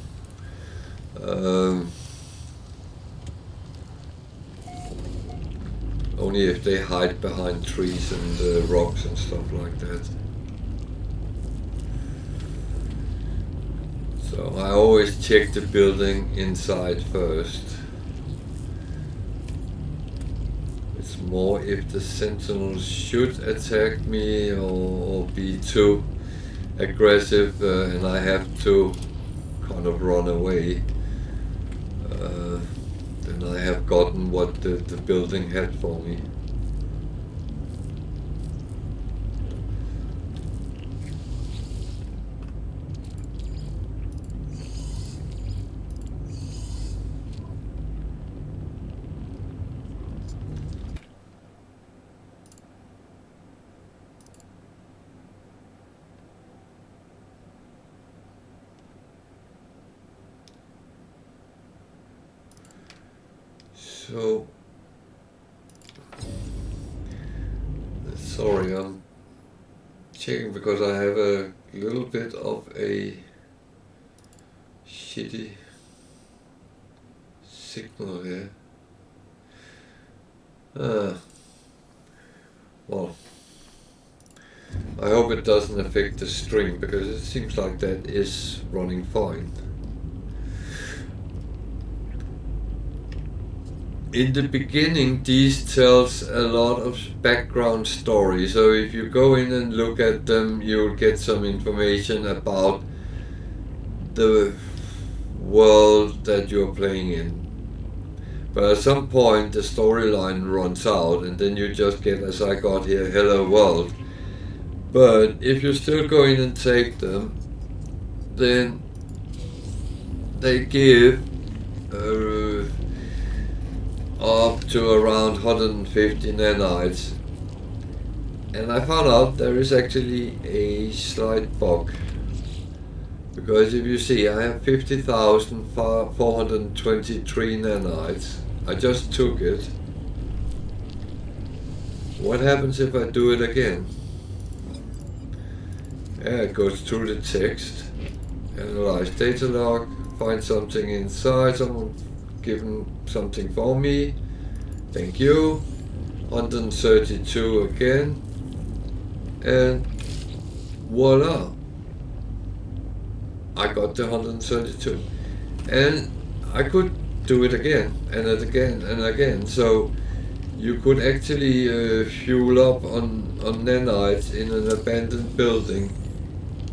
Only if they hide behind trees and rocks and stuff like that. So I always check the building inside first. It's more if the sentinels should attack me or be too aggressive and I have to kind of run away. Then I have gotten what the building had for me. So, sorry, I'm checking because I have a little bit of a shitty signal here. Well, I hope it doesn't affect the stream because it seems like that is running fine. In the beginning, these tells a lot of background story, so if you go in and look at them, you'll get some information about the world that you're playing in. But at some point, the storyline runs out, and then you just get, as I got here, hello world. But if you still go in and take them, then they give up to around 150 nanites. And I found out there is actually a slight bug. Because if you see, I have 50,423 nanites. I just took it. What happens if I do it again? Yeah, it goes through the text, analyze data log, find something inside, someone given something for me, thank you, 132 again, and voila, I got the 132. And I could do it again, and again, and again, so you could actually fuel up on nanites in an abandoned building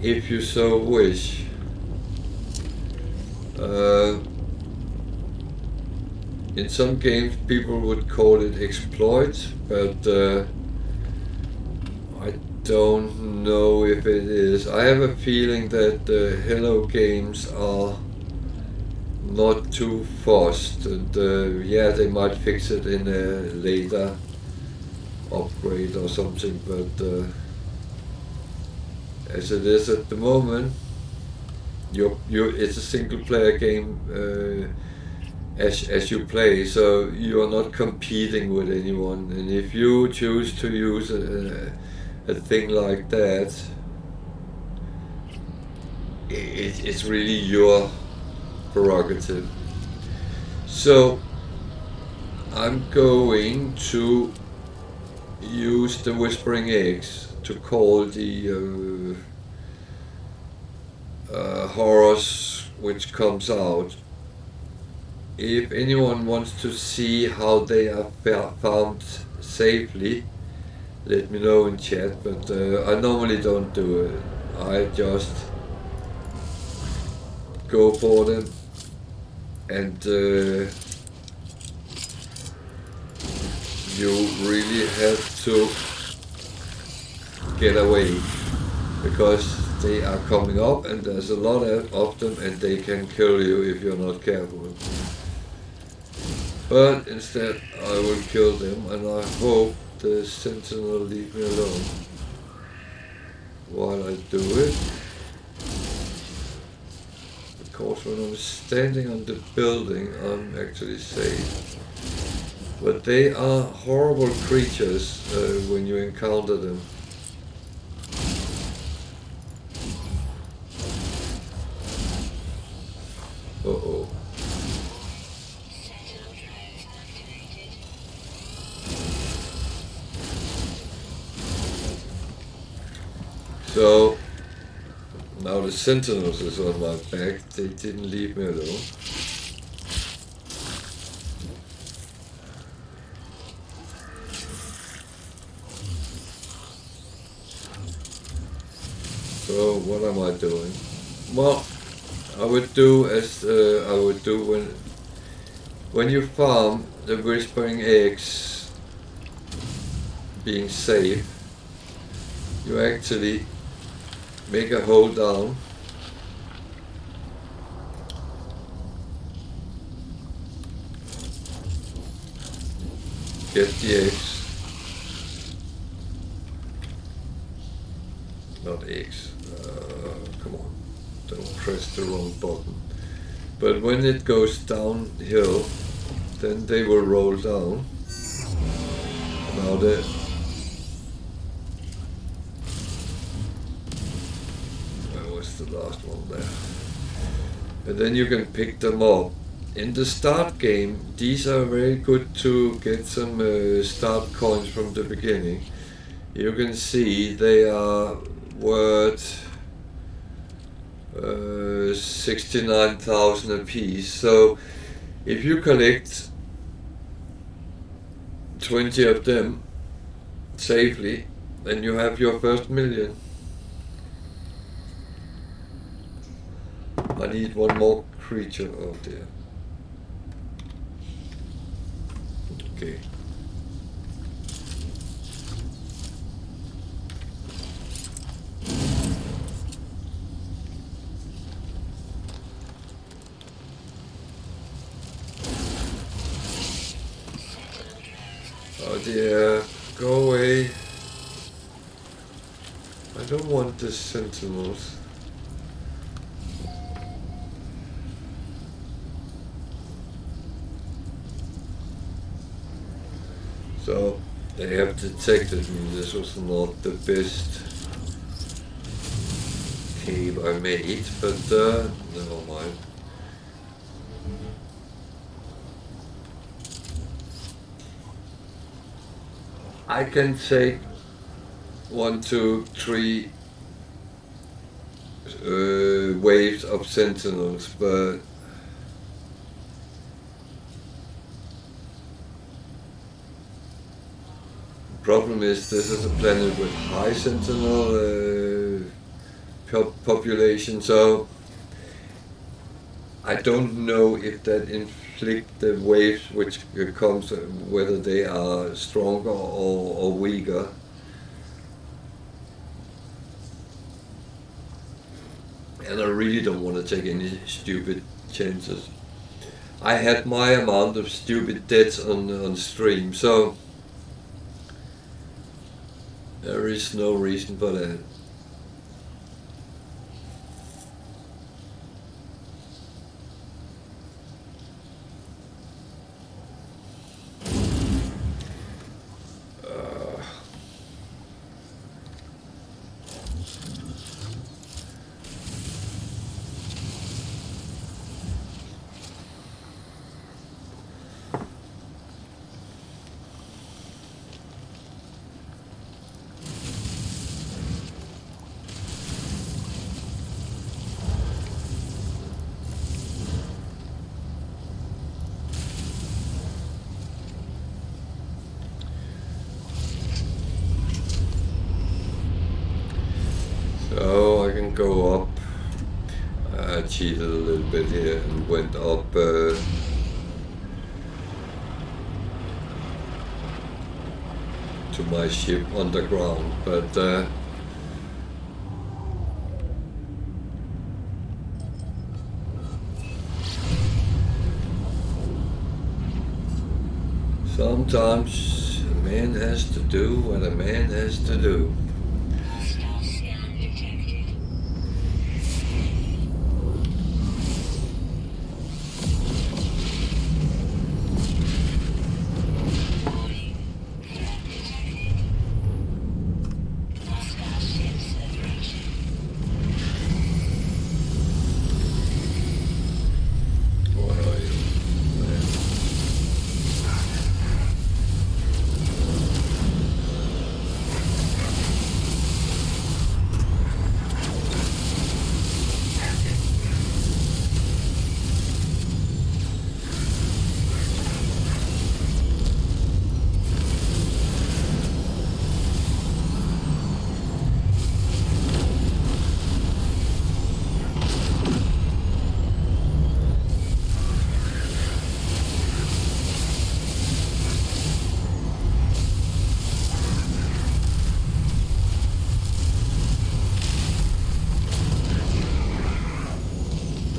if you so wish. In some games people would call it exploit, but I don't know if it is. I have a feeling that Hello Games are not too fast, and yeah, they might fix it in a later upgrade or something, but as it is at the moment, it's a single player game as you play, so you are not competing with anyone, and if you choose to use a thing like that, it's really your prerogative. So I'm going to use the Whispering Eggs to call the horrors which comes out. If anyone wants to see how they are found safely, let me know in chat, but I normally don't do it. I just go for them, and you really have to get away, because they are coming up and there's a lot of them, and they can kill you if you're not careful. But instead I will kill them, and I hope the sentinel leave me alone while I do it. Because when I'm standing on the building, I'm actually safe. But they are horrible creatures when you encounter them. Uh-oh. Sentinel drones activated. So now the sentinels is on my back. They didn't leave me alone. So what am I doing? Well, I would do as I would do when you farm the Whispering Eggs being safe. You actually make a hole down, get the eggs, not eggs, come on, don't press the wrong button. But when it goes downhill, then they will roll down. Now where was the last one there? And then you can pick them up. In the start game, these are very good to get some start coins from the beginning. You can see they are worth 69,000 apiece. So if you collect 20 of them safely, then you have your first million. I need one more creature out there. Okay. Oh dear, go away. I don't want the sentinels. So they have detected me. This was not the best cave I made, but never mind. I can take 1, 2, 3 waves of sentinels, but problem is this is a planet with high sentinel population, so I don't know if that inflict the waves which comes, whether they are stronger or weaker. And I really don't want to take any stupid chances. I had my amount of stupid deaths on stream, so there is no reason for that. So I can go up. I cheated a little bit here and went up to my ship underground, but sometimes a man has to do what a man has to do. Hostile scan detected. Warning. Threat detected. Hostile ship separation. What are you? Man.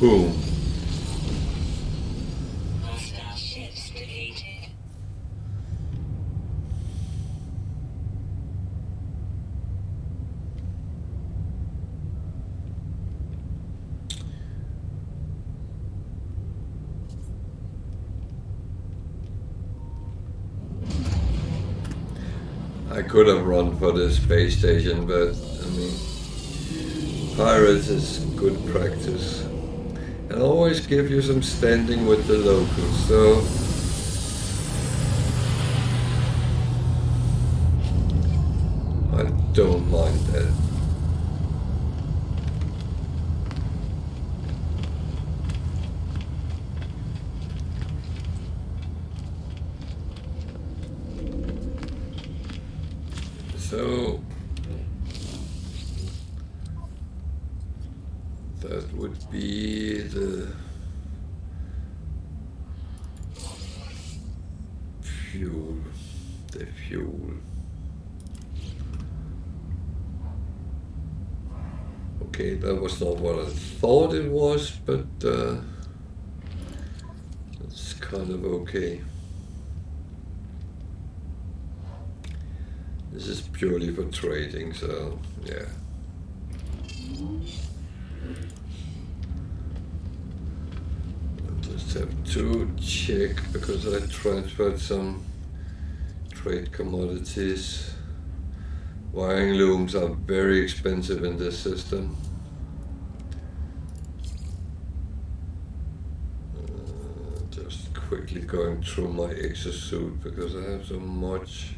Boom. Hostile ships defeated. I could have run for the space station, but I mean, pirates is good practice. And always give you some standing with the locals, so I don't mind that. So that would be the fuel. The fuel. Okay, that was not what I thought it was, but it's kind of okay. This is purely for trading, so yeah. I just have to check because I transferred some trade commodities. Wiring looms are very expensive in this system. Just quickly going through my exosuit because I have so much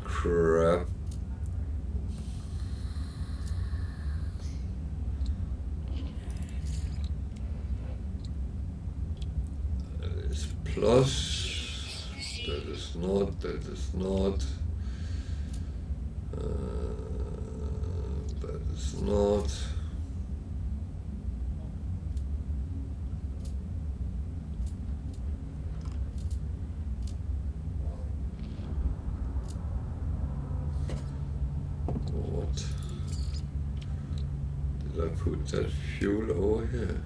crap. That is plus. That is not. That is not. That is not. What? Did I put that fuel over here?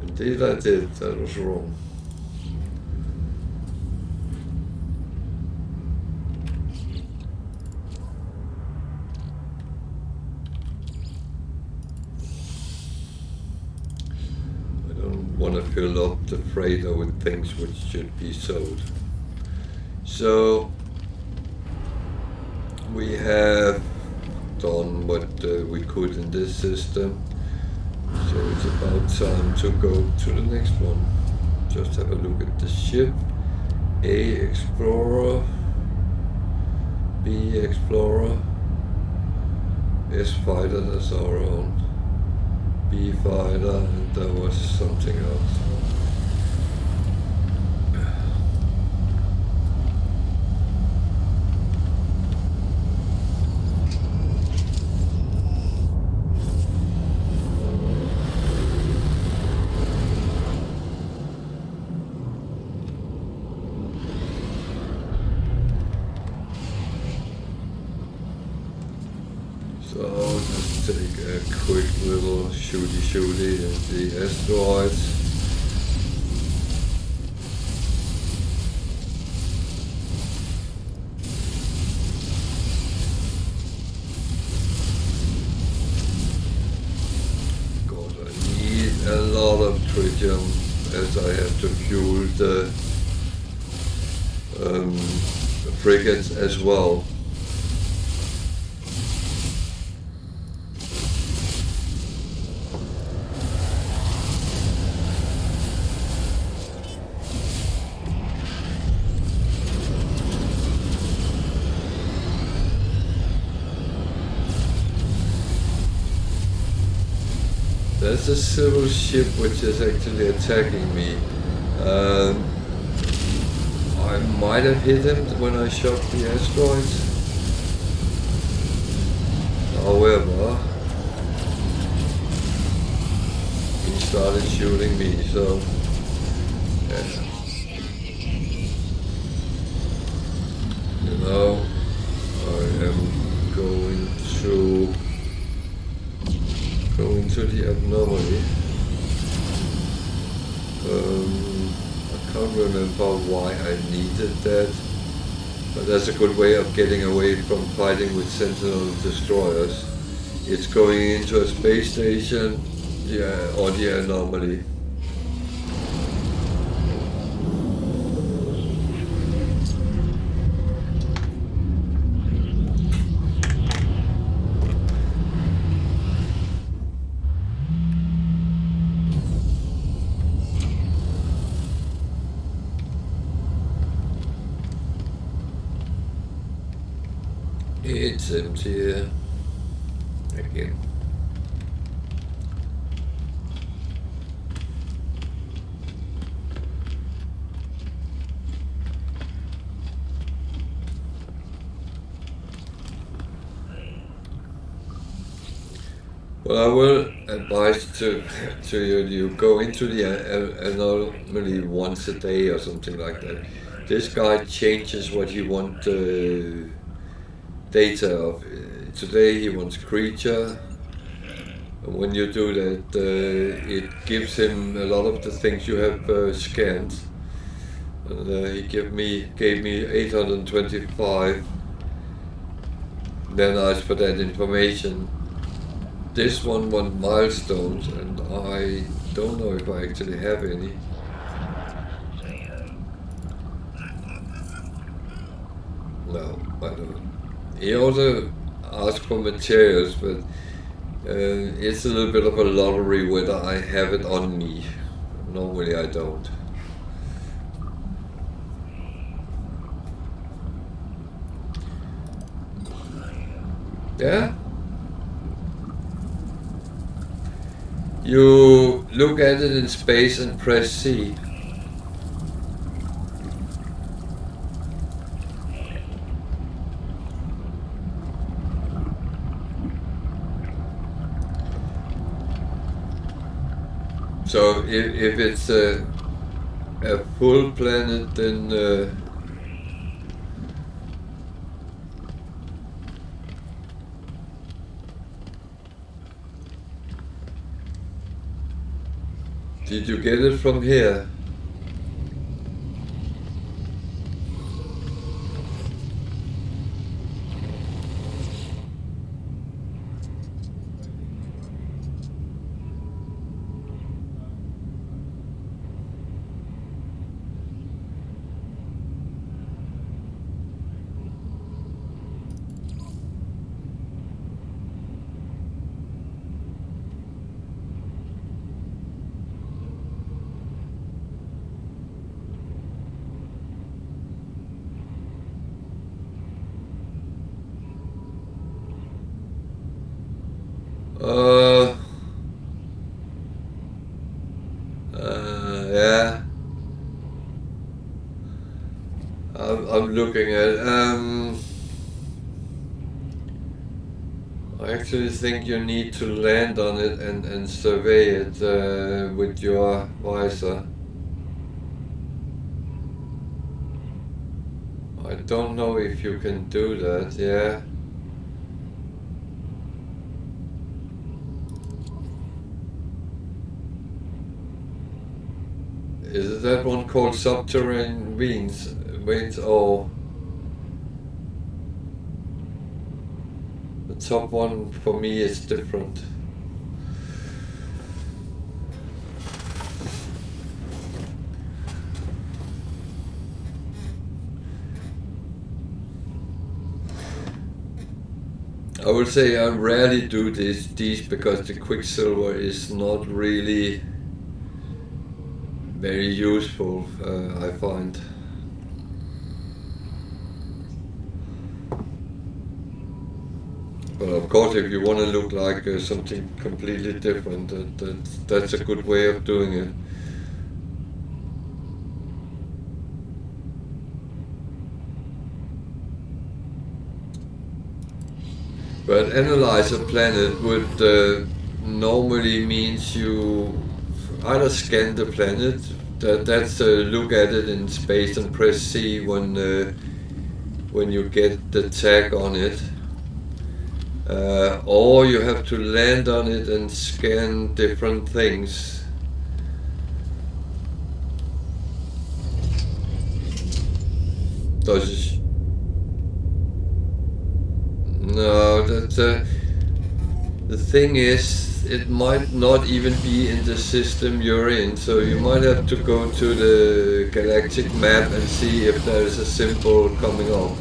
Indeed I did. That was wrong. Want to fill up the freighter with things which should be sold. So we have done what we could in this system. So it's about time to go to the next one. Just have a look at the ship. A Explorer, B Explorer, S Fighter, that's our own. B Fighter, and there was something else. So I'll just take a quick little shooty at the asteroids. God, I need a lot of tritium as I have to fuel the frigates as well. There's a civil ship which is actually attacking me. I might have hit him when I shot the asteroids. However, he started shooting me, so yeah. You know, I am going to the anomaly. I can't remember why I needed that, but that's a good way of getting away from fighting with Sentinel destroyers. It's going into a space station, or the anomaly. It's empty here again. Well, I will advise to you go into the anomaly once a day or something like that. This guy changes what you want data of. Today he wants creature. And when you do that, it gives him a lot of the things you have scanned. and he gave me 825. Then asked for that information. This one want milestones, and I don't know if I actually have any. No, I don't. He also asked for materials, but it's a little bit of a lottery whether I have it on me. Normally I don't. Yeah? You look at it in space and press C. So if it's a full planet, then did you get it from here? Yeah. I'm looking at. I actually think you need to land on it and survey it with your visor. I don't know if you can do that. Yeah. Is that one called subterranean veins, or the top one for me is different? I would say I rarely do these because the quicksilver is not really very useful, I find. But of course, if you want to look like something completely different, that's a good way of doing it. But analyze a planet would normally means you either scan the planet, that's look at it in space and press C when you get the tag on it. Or you have to land on it and scan different things. No, the thing is, it might not even be in the system you're in, so you might have to go to the galactic map and see if there is a symbol coming up.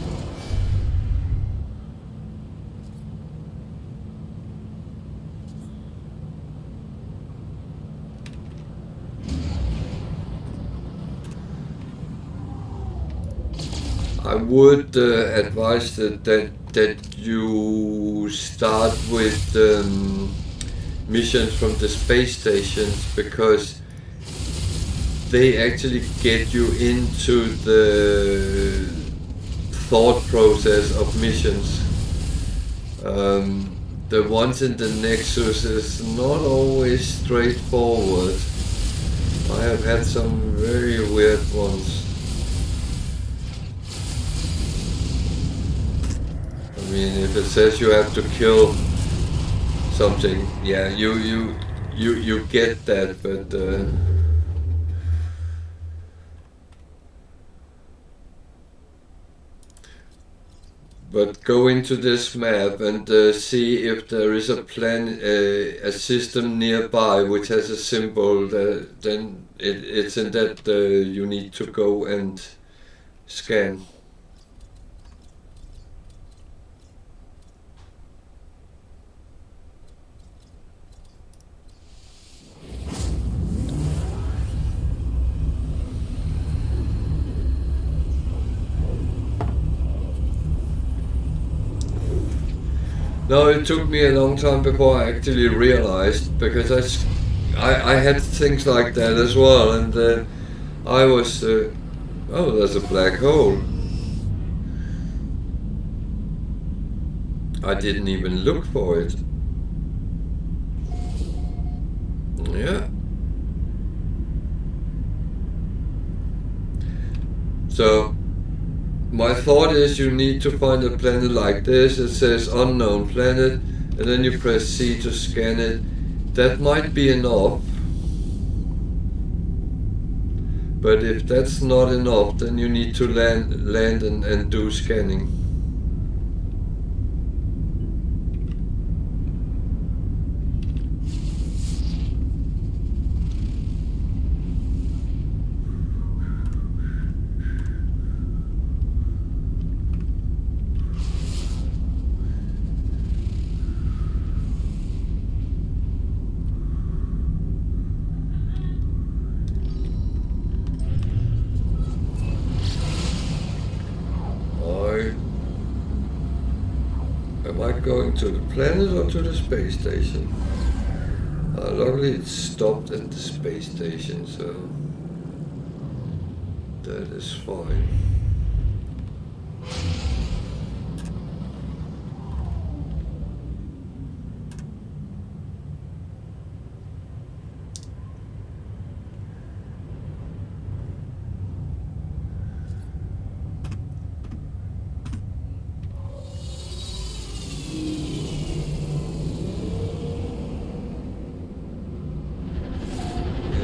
I would advise that you start with missions from the space stations, because they actually get you into the thought process of missions. The ones in the Nexus is not always straightforward. I have had some very weird ones. I mean, if it says you have to kill something, yeah, you get that, but But go into this map and see if there is a system nearby which has a symbol. Then it's in that you need to go and scan. No, it took me a long time before I actually realized, because I had things like that as well, and I was, oh, there's a black hole. I didn't even look for it. Yeah. So, my thought is you need to find a planet like this. It says unknown planet, and then you press C to scan it. That might be enough. But if that's not enough, then you need to land and do scanning. Am I going to the planet or to the space station? Luckily it stopped at the space station, so that is fine.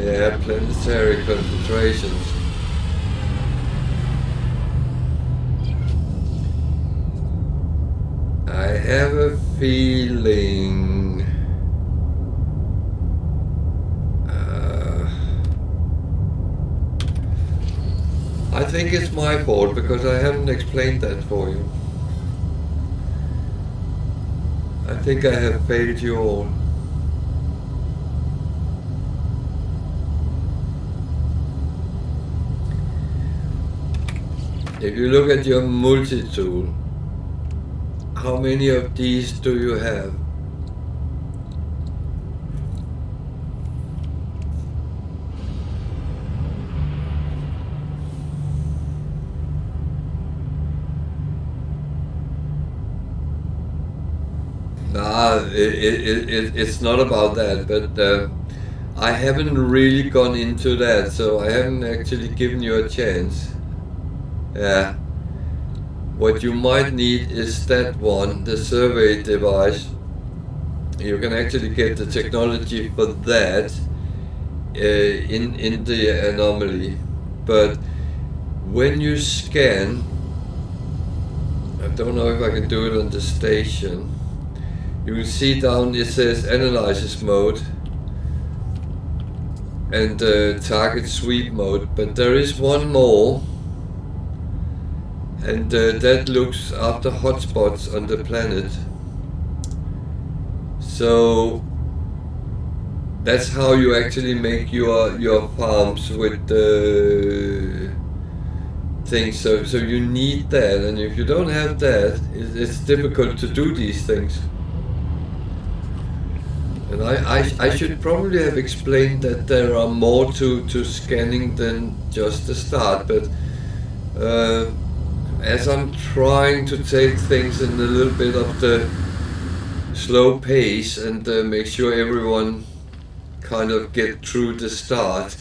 Yeah, planetary concentrations. I have a feeling I think it's my fault because I haven't explained that for you. I think I have failed you all. If you look at your multi-tool, how many of these do you have? Nah, it's not about that, but I haven't really gone into that, so I haven't actually given you a chance. Yeah. What you might need is that one, the survey device. You can actually get the technology for that in the anomaly. But when you scan, I don't know if I can do it on the station. You can see down it says analysis mode and target sweep mode, but there is one more, and that looks after hotspots on the planet. So that's how you actually make your farms with things. So you need that, and if you don't have that, it's difficult to do these things. And I should probably have explained that there are more to scanning than just the start, but as I'm trying to take things in a little bit of the slow pace and make sure everyone kind of get through the start,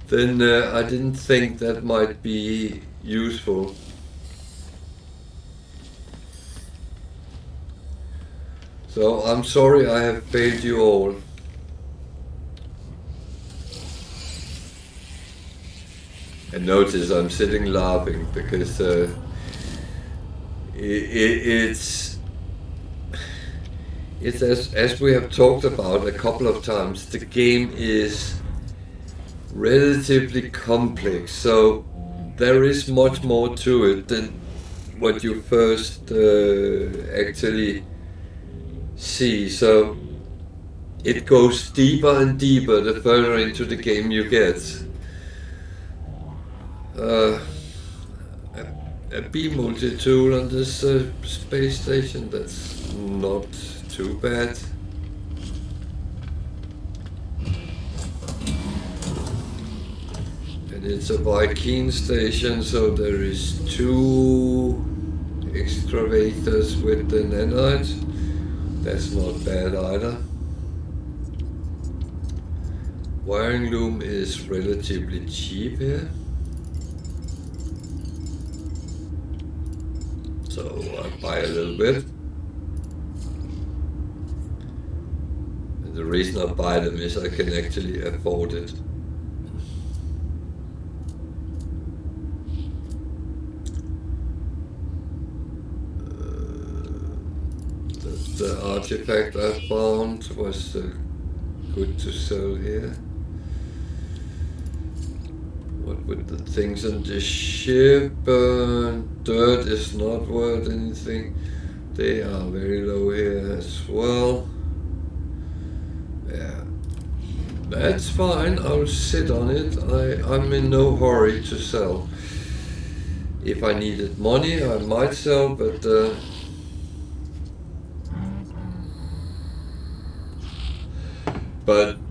then I didn't think that might be useful. So I'm sorry I have failed you all. And notice I'm sitting laughing because it's as we have talked about a couple of times. The game is relatively complex, so there is much more to it than what you first actually see. So it goes deeper and deeper the further into the game you get. A B multi-tool on this space station, that's not too bad. And it's a Viking station, so there is 2 excavators with the nanite. That's not bad either. Wiring loom is relatively cheap here. So I buy a little bit. And the reason I buy them is I can actually afford it. The artifact I found was good to sell here. What with the things on the ship? Dirt is not worth anything. They are very low here as well. Yeah, that's fine. I'll sit on it. I'm in no hurry to sell. If I needed money, I might sell, but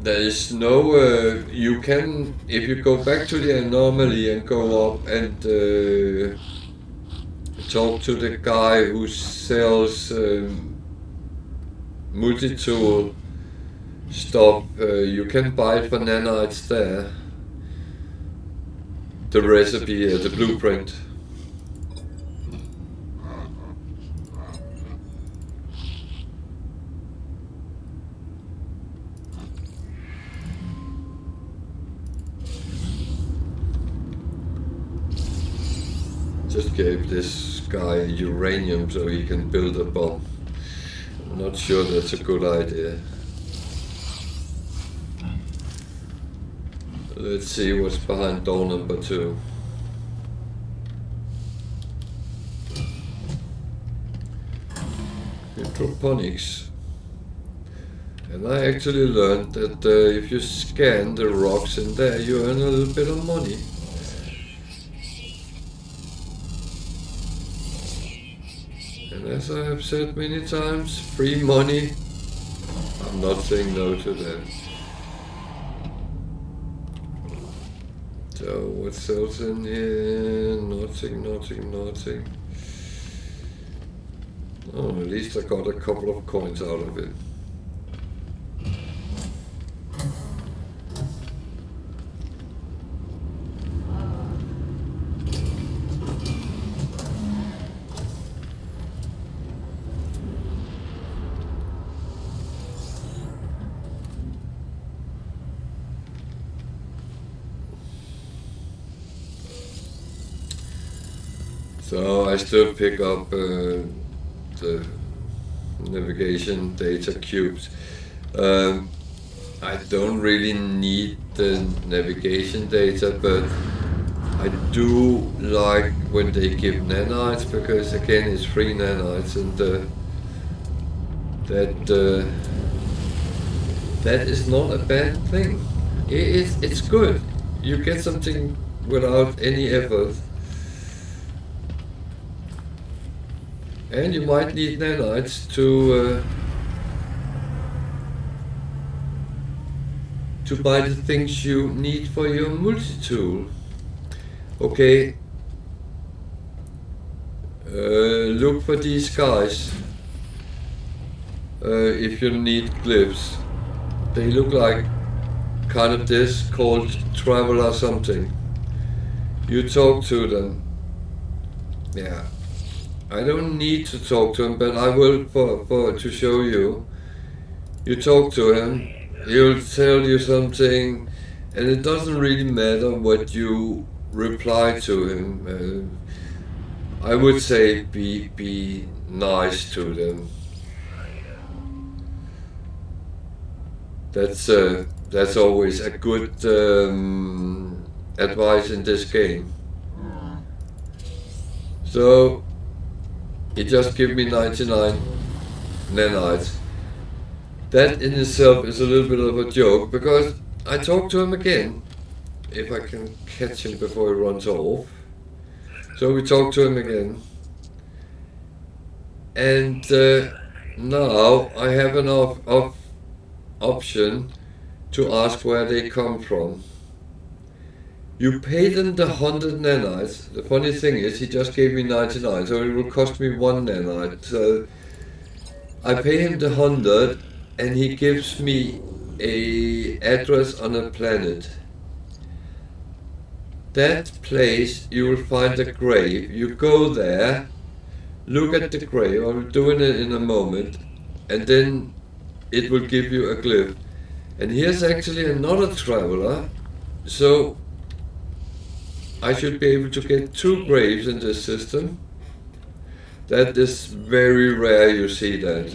there is no, you can, if you go back to the anomaly and go up and talk to the guy who sells multi-tool stuff, you can buy it for nanites there. The recipe, the blueprint. Just gave this guy uranium so he can build a bomb. I'm not sure that's a good idea. Let's see what's behind door number 2. Hydroponics. And I actually learned that if you scan the rocks in there, you earn a little bit of money. And as I have said many times, free money, I'm not saying no to that. So what else in here? Nothing. Oh, at least I got a couple of coins out of it. So I still pick up the navigation data cubes. I don't really need the navigation data, but I do like when they give nanites, because again it's free nanites, and that is not a bad thing. It's good. You get something without any effort. And you might need nanites to buy the things you need for your multi-tool. Okay. Look for these guys. If you need glyphs. They look like kind of this, called traveler something. You talk to them. Yeah. I don't need to talk to him, but I will to show you. You talk to him, he'll tell you something, and it doesn't really matter what you reply to him. I would say be nice to them. That's always a good advice in this game. So he just gave me 99 nanites. That in itself is a little bit of a joke because I talked to him again if I can catch him before he runs off. So we talked to him again, and now I have an option to ask where they come from. You pay them the 100 nanites. The funny thing is, he just gave me 99, so it will cost me 1 nanite. So I pay him the 100, and he gives me a address on a planet. That place, you will find a grave. You go there, look at the grave. I'm doing it in a moment, and then it will give you a glyph. And here's actually another traveler, so I should be able to get 2 graves in this system. That is very rare you see that.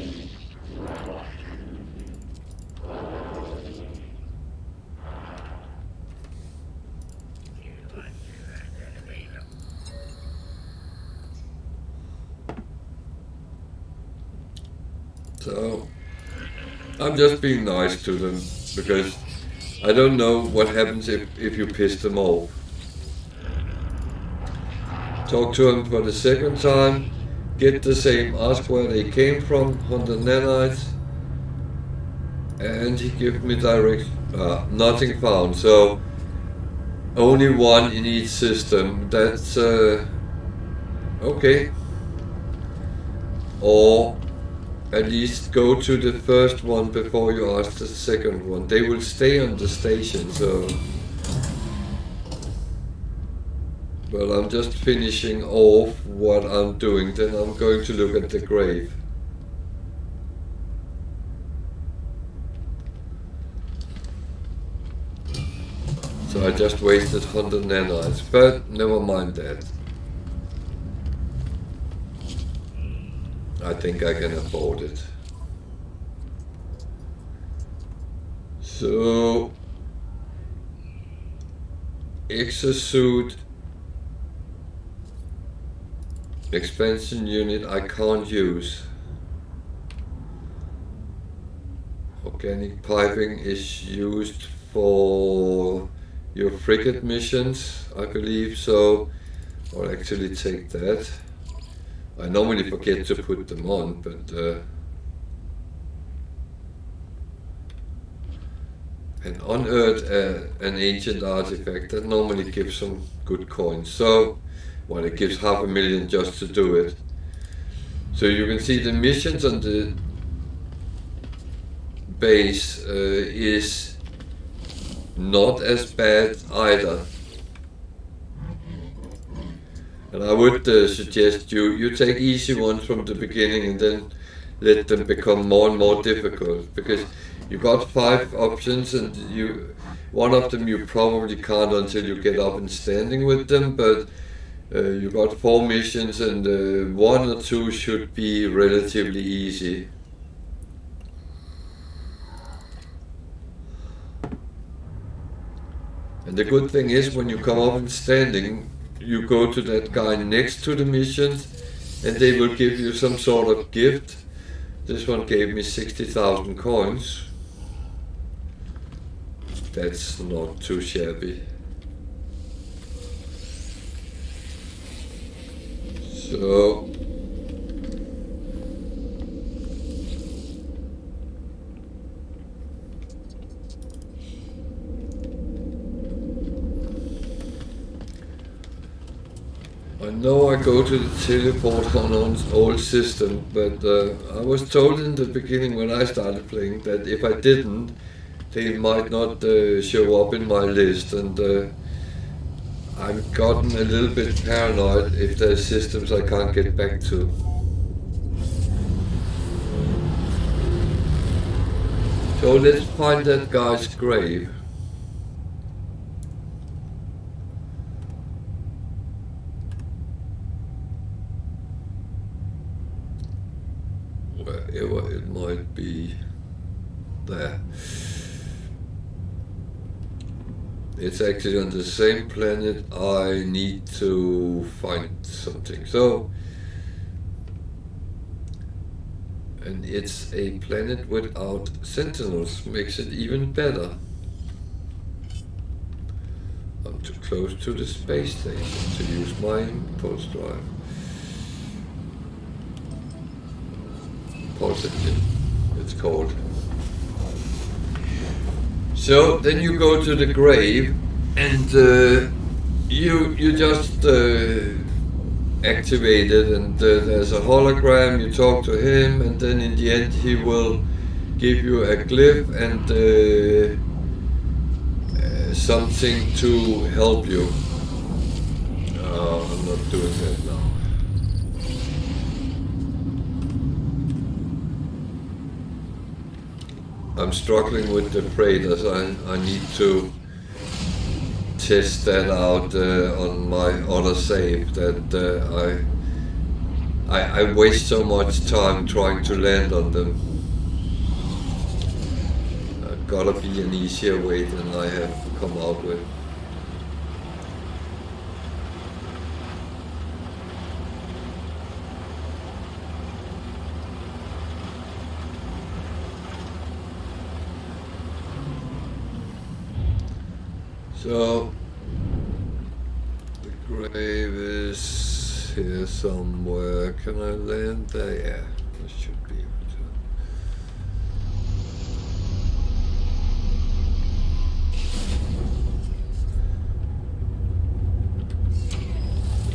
So I'm just being nice to them because I don't know what happens if you piss them off. Talk to them for the second time, get the same, ask where they came from, 100 nanites, and he gave me direct, nothing found. So only 1 in each system. That's okay. Or at least go to the first one before you ask the second one. They will stay on the station, so. Well, I'm just finishing off what I'm doing, then I'm going to look at the grave. So I just wasted 100 nanites, but never mind that. I think I can afford it. So, exosuit expansion unit I can't use. Organic piping is used for your frigate missions, I believe, so I'll actually take that. I normally forget to put them on, but and unearth an ancient artifact, that normally gives some good coins. So, well, it gives 500,000 just to do it. So you can see the missions on the base is not as bad either. And I would suggest you take easy ones from the beginning and then let them become more and more difficult, because you got 5 options and one of them you probably can't until you get up and standing with them, but you got 4 missions and 1 or 2 should be relatively easy. And the good thing is, when you come up and standing, you go to that guy next to the missions and they will give you some sort of gift. This one gave me 60,000 coins. That's not too shabby. So I know I go to the teleport on an old system, but I was told in the beginning when I started playing that if I didn't, they might not show up in my list, and I've gotten a little bit paranoid if there's systems I can't get back to. So let's find that guy's grave. wherever it might be. There. It's actually on the same planet. I need to find something. So, and it's a planet without sentinels, makes it even better. I'm too close to the space station to use my impulse drive. Pulse engine, it's called. So then you go to the grave, and you just activate it, and there's a hologram. You talk to him, and then in the end he will give you a glyph and something to help you. I'm not doing that now. I'm struggling with the freighters. I need to test that out on my other save. That I waste so much time trying to land on them. Gotta be an easier way than I have come out with. So, the grave is here somewhere. Can I land there? Yeah, I should be able to.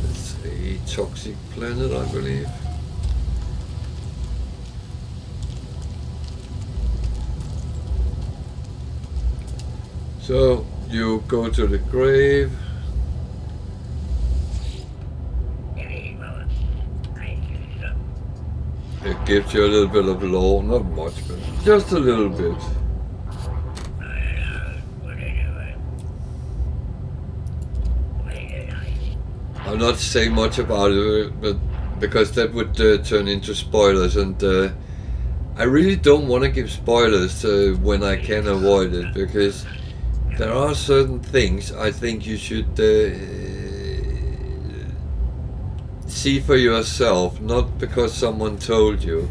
It's a toxic planet, I believe. So, you go to the grave. It gives you a little bit of lore, not much, but just a little bit. I'll not say much about it, but because that would turn into spoilers, and I really don't want to give spoilers when I can avoid it, because there are certain things I think you should see for yourself, not because someone told you.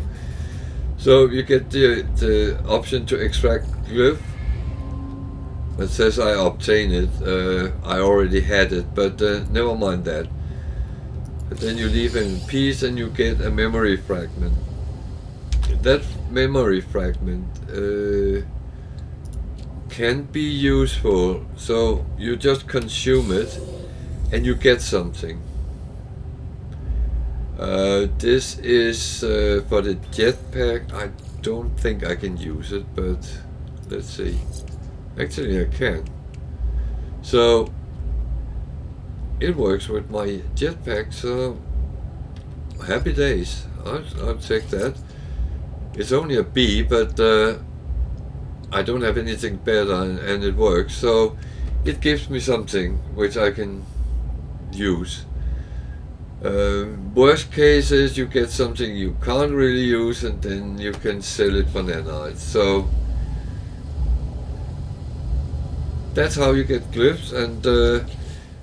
So you get the option to extract glyph. It says I obtained it. I already had it, but never mind that. But then you leave in peace and you get a memory fragment. That memory fragment can be useful, so you just consume it and you get something. This is for the jetpack. I don't think I can use it, but let's see. Actually I can. So it works with my jetpack, so happy days. I'll take that. It's only a B, but I don't have anything better, and it works, so it gives me something which I can use. Worst case is you get something you can't really use, and then you can sell it for nanites. So that's how you get glyphs, and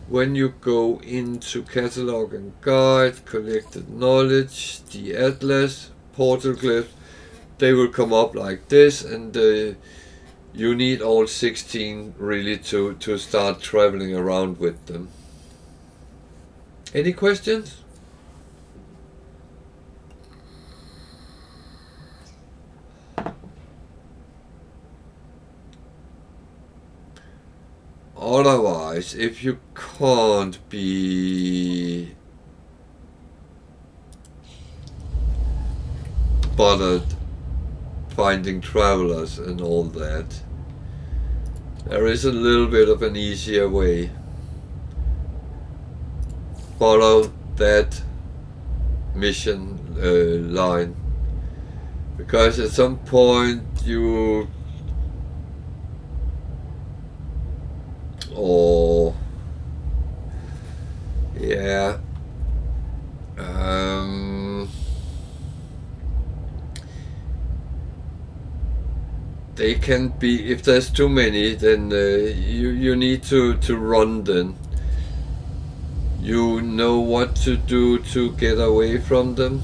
when you go into catalog and guide, collected knowledge, the atlas, portal glyphs, they will come up like this, and you need all 16 really to start traveling around with them. Any questions? Otherwise, if you can't be bothered finding travelers and all that, there is a little bit of an easier way. Follow that mission line, because at some point you they can be, if there's too many, then you need to run them. You know what to do to get away from them.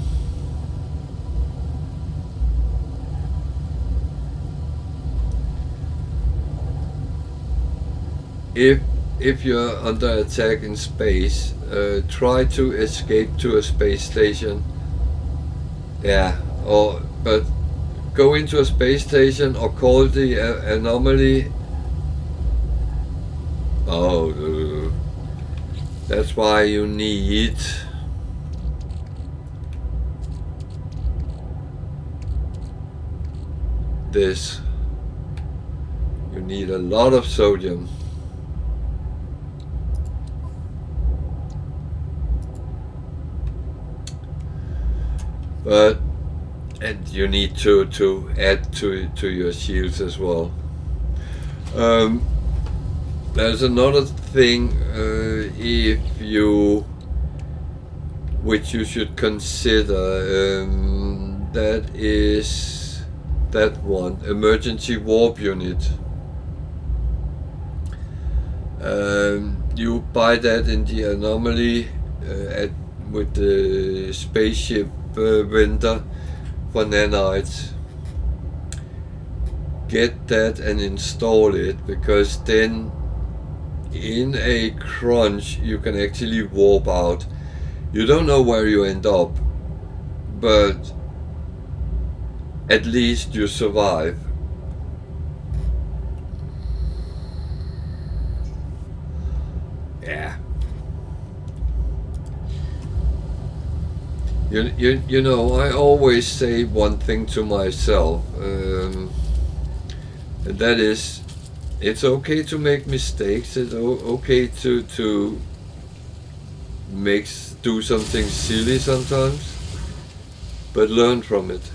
If you're under attack in space, try to escape to a space station. Yeah, but go into a space station or call the anomaly. Oh, that's why you need this. You need a lot of sodium. But and you need to add to your shields as well. There's another thing if you which you should consider. That is that one, emergency warp unit. You buy that in the anomaly with the spaceship vendor for nanites. Get that and install it, because then in a crunch you can actually warp out. You don't know where you end up, but at least you survive. Yeah. You know, I always say one thing to myself, and that is, it's okay to make mistakes. It's okay to do something silly sometimes, but learn from it.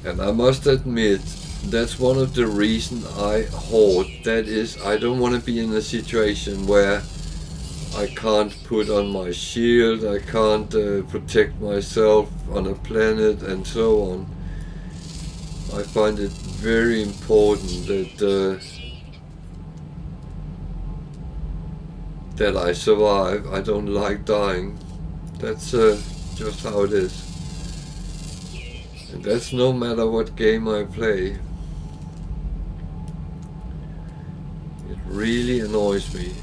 And I must admit, that's one of the reasons I hoard. That is, I don't want to be in a situation where I can't put on my shield, I can't protect myself on a planet, and so on. I find it very important that I survive. I don't like dying. That's just how it is. And that's no matter what game I play. It really annoys me.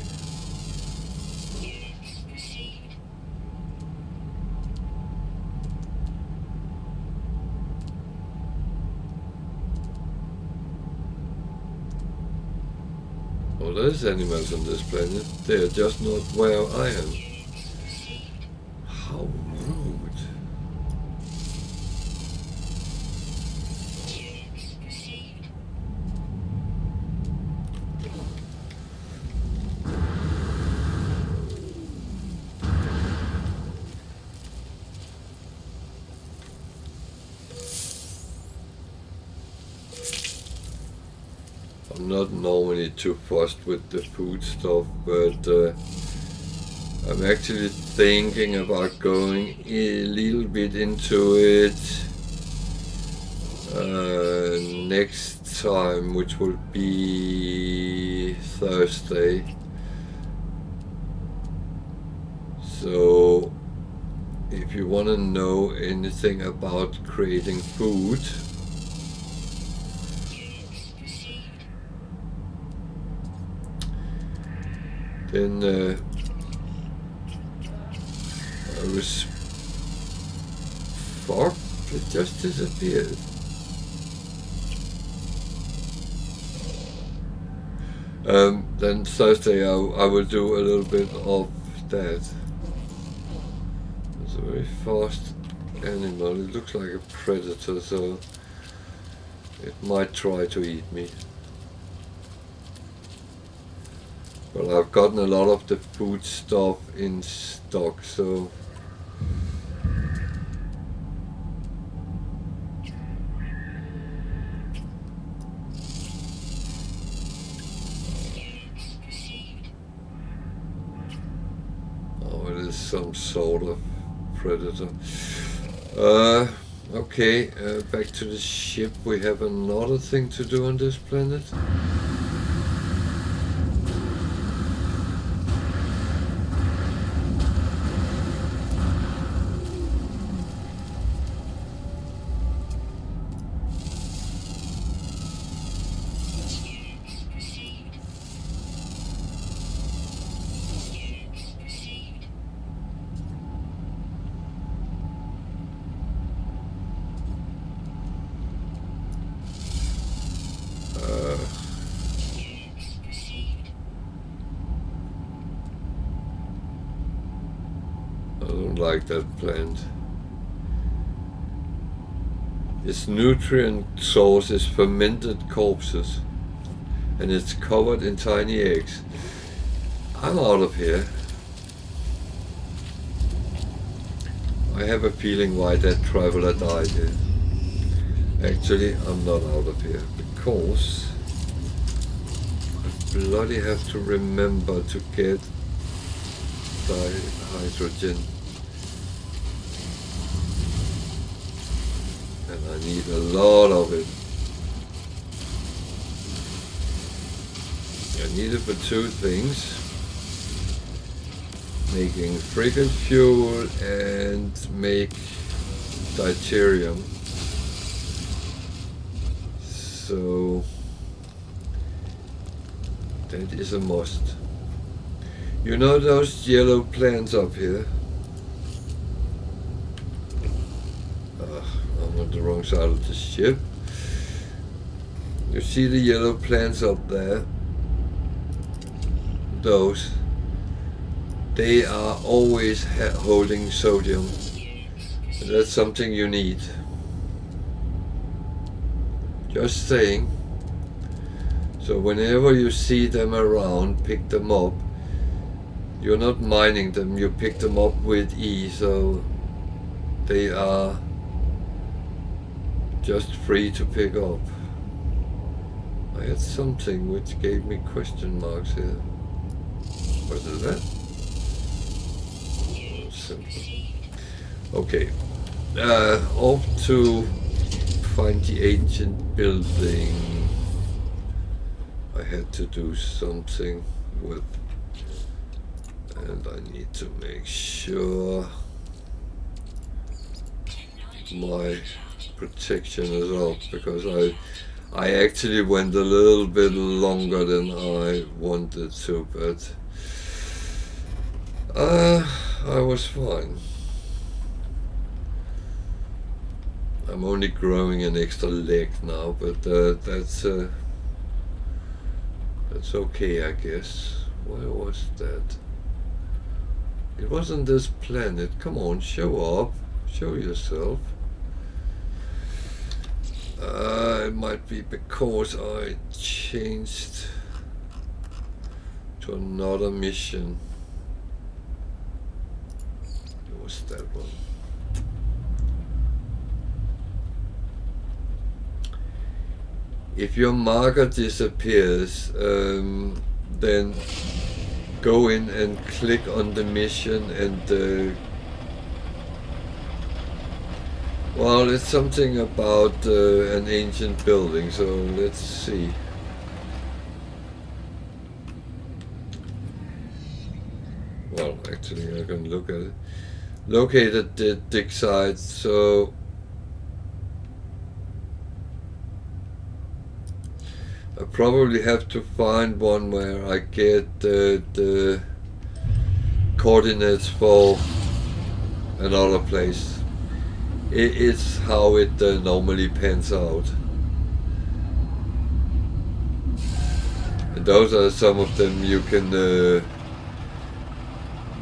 Oh, there's animals on this planet. They are just not where I am. How rude. I'm not normally too fussed with the food stuff, but I'm actually thinking about going a little bit into it next time, which will be Thursday. So if you want to know anything about creating food, then I was fucked. It just disappeared. Then Thursday I will do a little bit of that. It's a very fast animal. It looks like a predator, so it might try to eat me. But I've gotten a lot of the food stuff in stock, so some sort of predator. Okay, back to the ship. We have another thing to do on this planet. I don't like that plant. Its nutrient source is fermented corpses, and it's covered in tiny eggs. I'm out of here. I have a feeling why that traveler died here. Actually, I'm not out of here, because I bloody have to remember to get hydrogen. And I need a lot of it. I need it for two things. Making frigate fuel and make deuterium. So that is a must. You know those yellow plants up here? I'm on the wrong side of the ship. You see the yellow plants up there? Those. They are always holding sodium. That's something you need. Just saying. So whenever you see them around, pick them up. You're not mining them, you pick them up with ease, so they are just free to pick up. I had something which gave me question marks here. What is that? Oh, simple. Okay. Off to find the ancient building. I had to do something with, and I need to make sure my protection is up, because I actually went a little bit longer than I wanted to, but I was fine. I'm only growing an extra leg now, but that's okay, I guess. Where was that? It wasn't this planet. Come on, show up. Show yourself. It might be because I changed to another mission. It was that one. If your marker disappears, then go in and click on the mission and well, it's something about an ancient building, so let's see. Well, actually I can look at it. Located the dig site, so I probably have to find one where I get the coordinates for another place. It's how it normally pans out. And those are some of them you can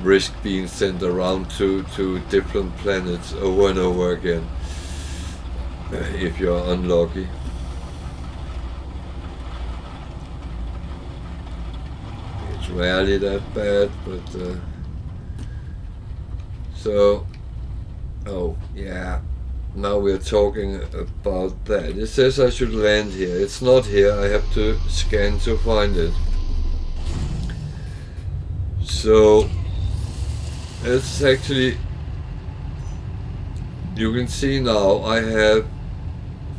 risk being sent around to different planets over and over again if you're unlucky. It's rarely that bad, but so. Oh, yeah. Now we're talking about that. It says I should land here. It's not here. I have to scan to find it. So, It's actually, you can see now I have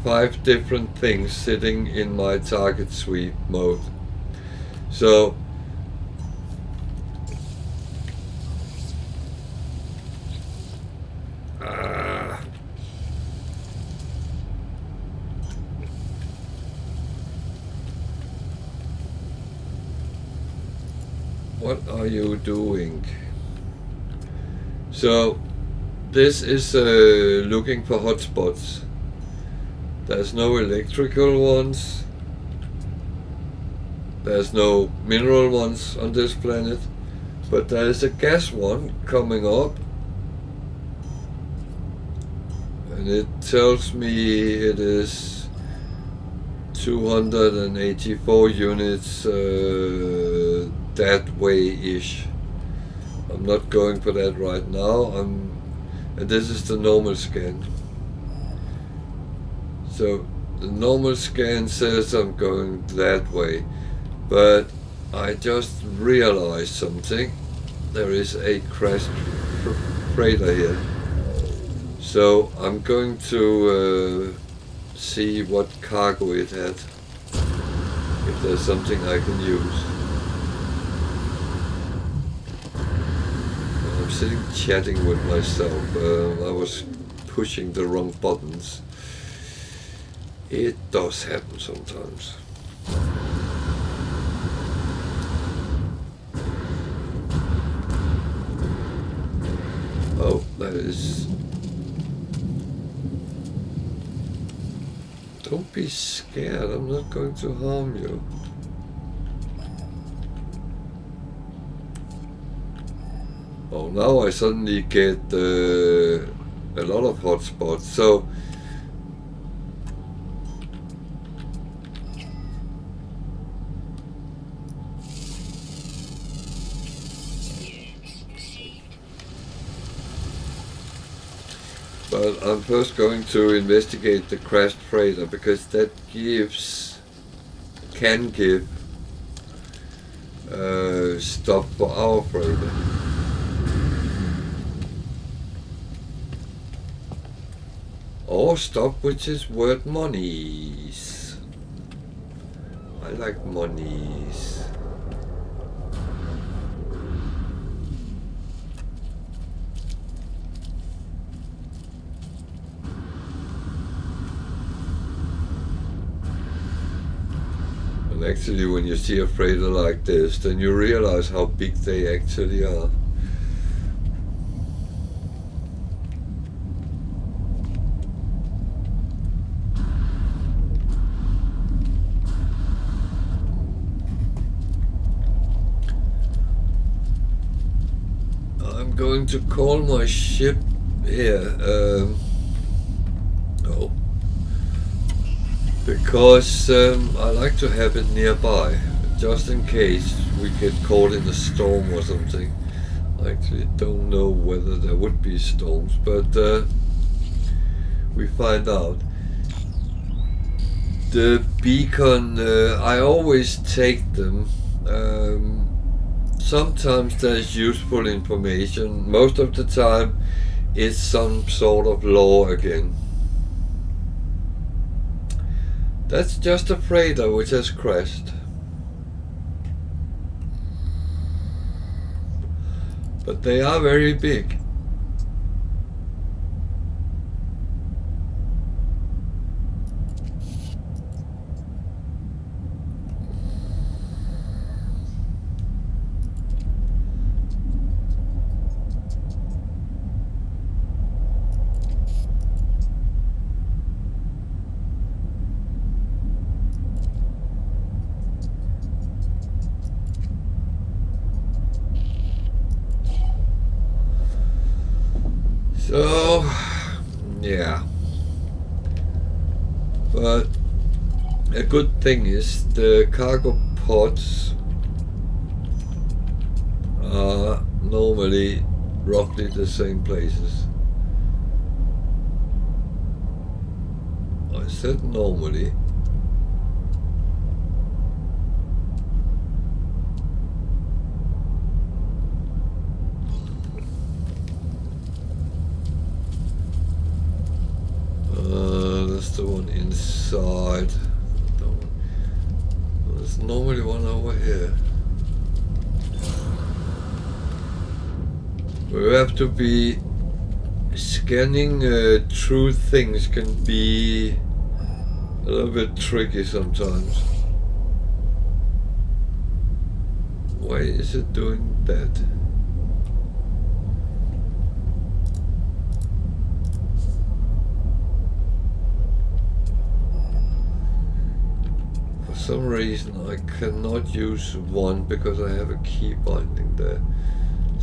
5 different things sitting in my target sweep mode. So what are you doing? So this is looking for hotspots. There's no electrical ones. There's no mineral ones on this planet. But there is a gas one coming up. And it tells me it is 284 units that way-ish. I'm not going for that right now. And this is the normal scan. So the normal scan says I'm going that way, but I just realized something. There is a crashed freighter here. So I'm going to see what cargo it had, if there's something I can use. I'm sitting chatting with myself. I was pushing the wrong buttons. It does happen sometimes. Oh, that is... Don't be scared, I'm not going to harm you. Oh, now I suddenly get a lot of hotspots. So but I'm first going to investigate the crashed freighter, because that can give stop for our freighter. Or stop, which is worth monies. I like monies. And actually, when you see a freighter like this, then you realize how big they actually are. I'm going to call my ship here. Oh. Because I like to have it nearby, just in case we get caught in a storm or something. I actually don't know whether there would be storms, but we find out. The beacon, I always take them. Sometimes there's useful information. Most of the time it's some sort of law again. That's just a freighter which has crashed. But they are very big. So, yeah. But a good thing is the cargo pods are normally roughly the same places. I said normally. There's normally one over here. We have to be scanning through things can be a little bit tricky sometimes. Why is it doing that? For some reason I cannot use one because I have a key binding there.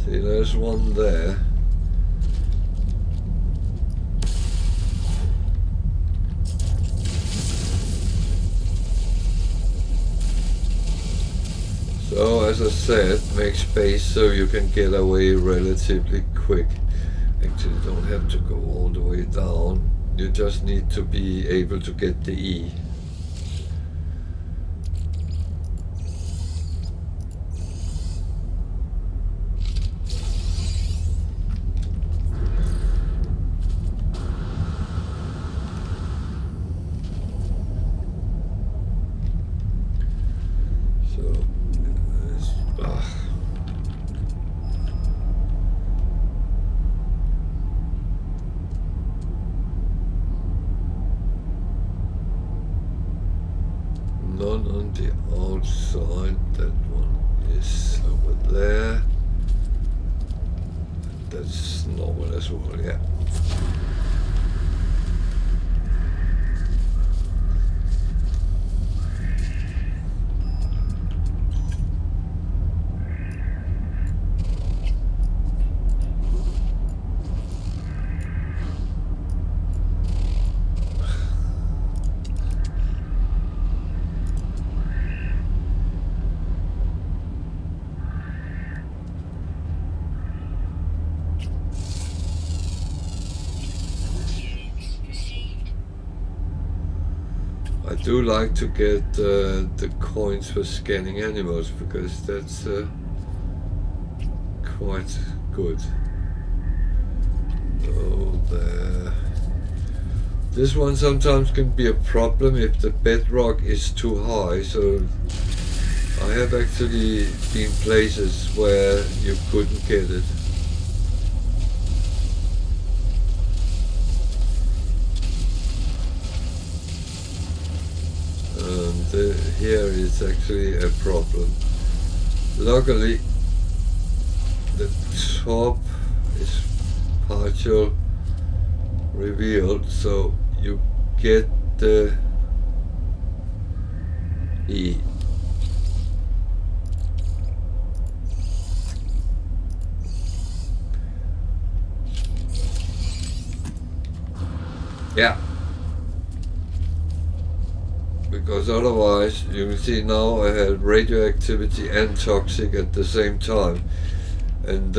See, there's one there. So as I said, make space so you can get away relatively quick. Actually, you don't have to go all the way down. You just need to be able to get the E. None on the outside, that one is over there. That's normal as well, yeah. I do like to get the coins for scanning animals because that's quite good. Oh, there. This one sometimes can be a problem if the bedrock is too high, so I have actually been places where you couldn't get it. Here is actually a problem. Luckily, the top is partial revealed, so you get the E. Yeah. Because otherwise, you can see now I had radioactivity and toxic at the same time. And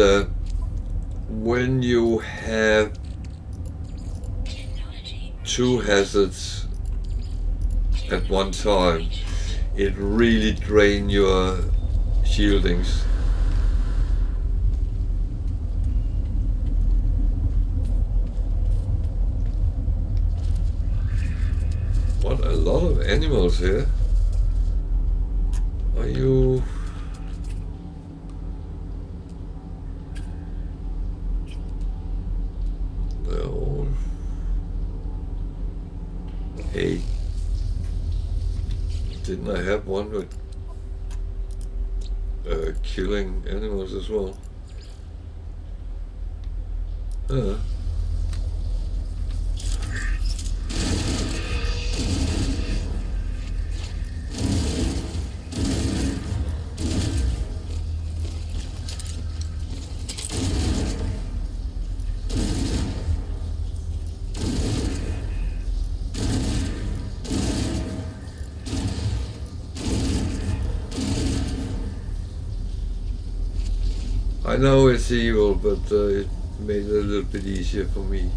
when you have two hazards at one time, it really drains your shieldings. What a lot of animals here. Are you... They're all... Hey. Didn't I have one with killing animals as well? Huh. I know it's evil, but it made it a little bit easier for me.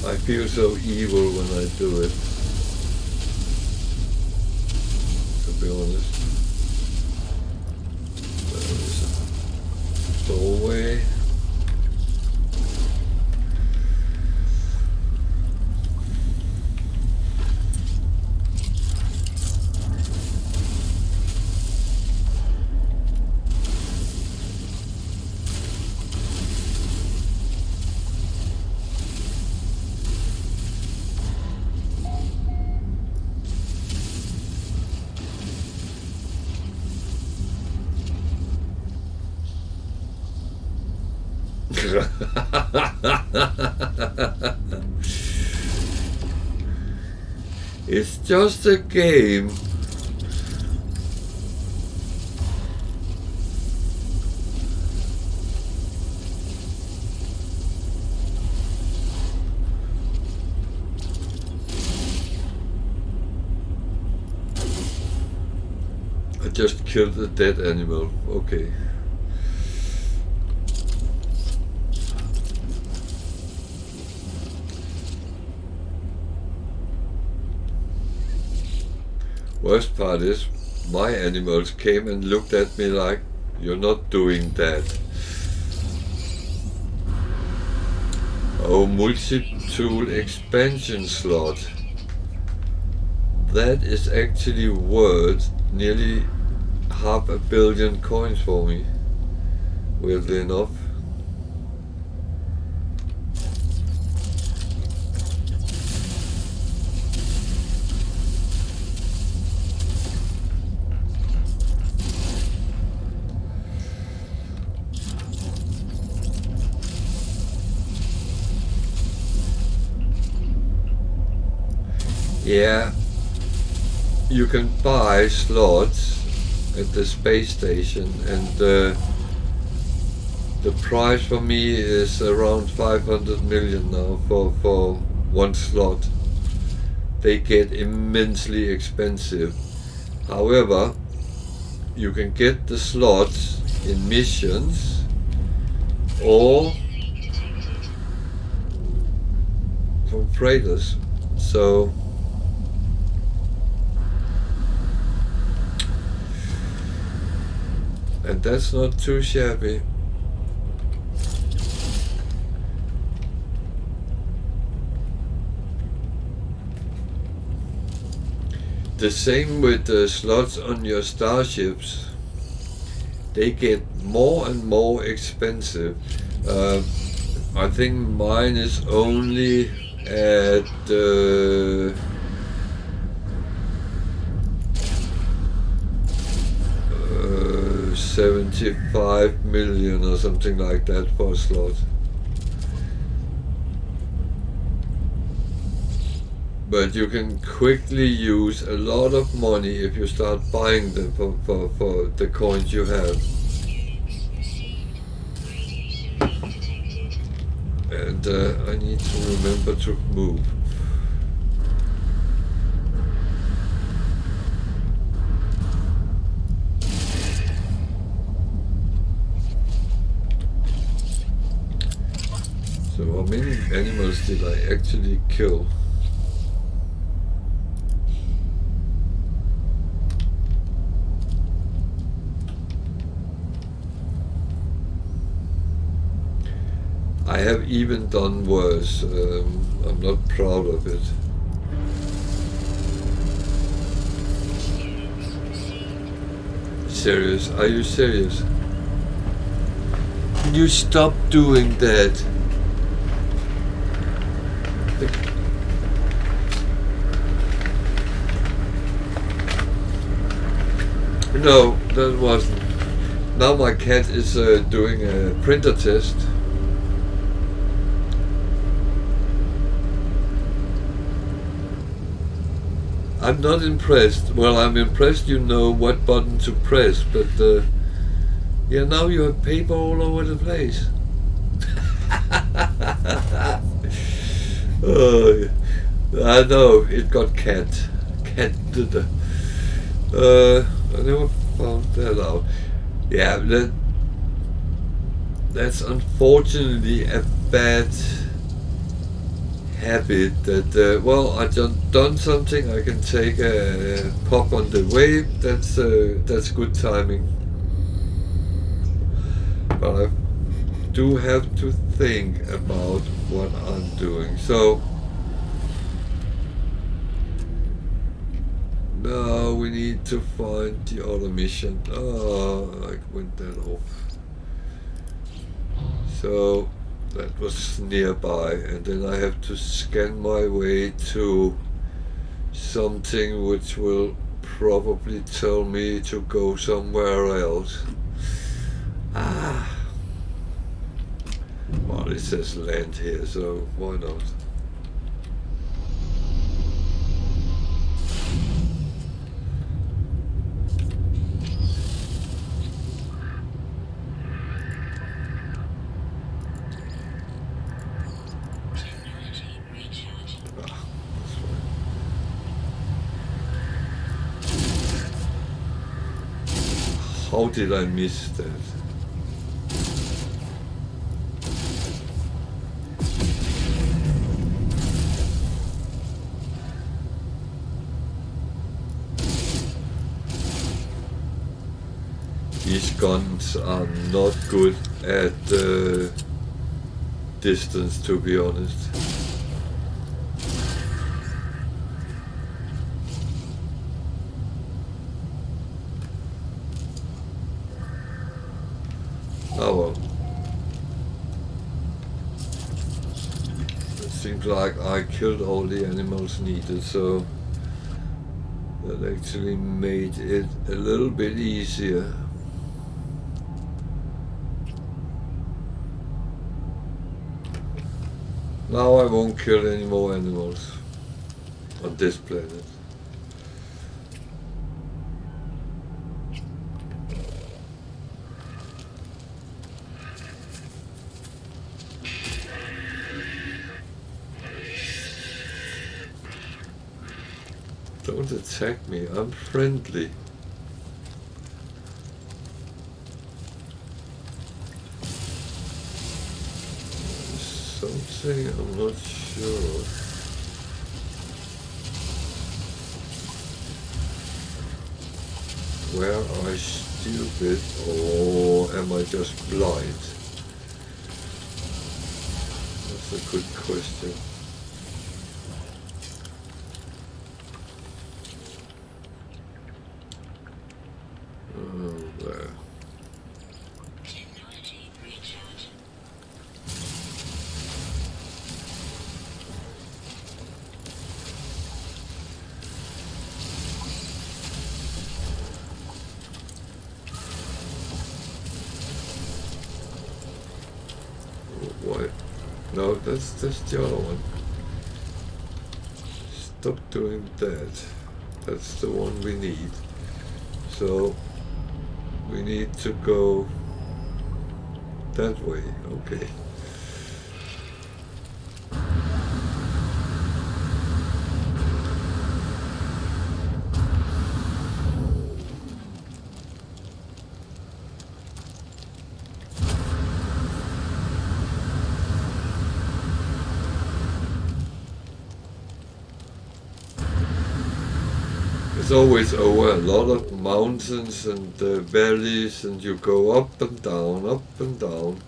I feel so evil when I do it, to be honest. There is a doorway. It's just a game. I just killed a dead animal. Okay. Worst part is, my animals came and looked at me like, you're not doing that. Oh, multi-tool expansion slot. That is actually worth nearly 500 million coins for me. Weirdly enough. Yeah, you can buy slots at the space station, and the price for me is around 500 million now for one slot. They get immensely expensive. However, you can get the slots in missions or from freighters. So and that's not too shabby. The same with the slots on your starships. They get more and more expensive. I think mine is only at 75 million or something like that for a slot. But you can quickly use a lot of money if you start buying them for the coins you have. And I need to remember to move. So how many animals did I actually kill? I have even done worse. I'm not proud of it. Serious? Are you serious? Can you stop doing that? No, that wasn't. Now my cat is doing a printer test. I'm not impressed. Well, I'm impressed you know what button to press, but yeah, now you have paper all over the place. Oh, I know, it got cat. Cat did the. I never found that out. Yeah, that's unfortunately a bad habit that, well, I just done something, I can take a pop on the way, that's good timing. But I do have to think about what I'm doing. So now we need to find the other mission. Oh, I went that off. So that was nearby, and then I have to scan my way to something which will probably tell me to go somewhere else. Well, Well, it says land here, so why not? Technology recharging. Ah, that's fine. How did I miss that? These guns are not good at distance, to be honest. Oh well. It seems like I killed all the animals needed, so that actually made it a little bit easier. Now I won't kill any more animals on this planet. Don't attack me, I'm friendly. Something I'm not sure. Where am I stupid or am I just blind? That's a good question. Oh, there. Technology recharging. What? No, that's the other one. Stop doing that. That's the one we need. So we need to go that way. Okay. It's always over a lot of mountains and valleys, and you go up and down, up and down.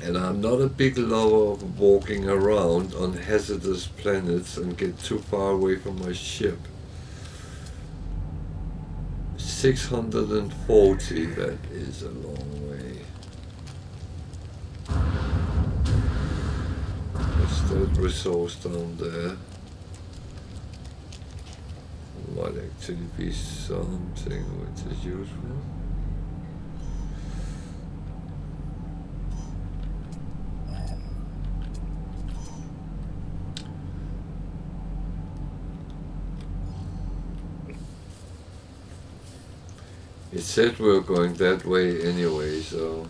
And I'm not a big lover of walking around on hazardous planets and get too far away from my ship. 640, that is a long way. What's that resource down there? Might actually be something which is useful. It said we were going that way anyway, so...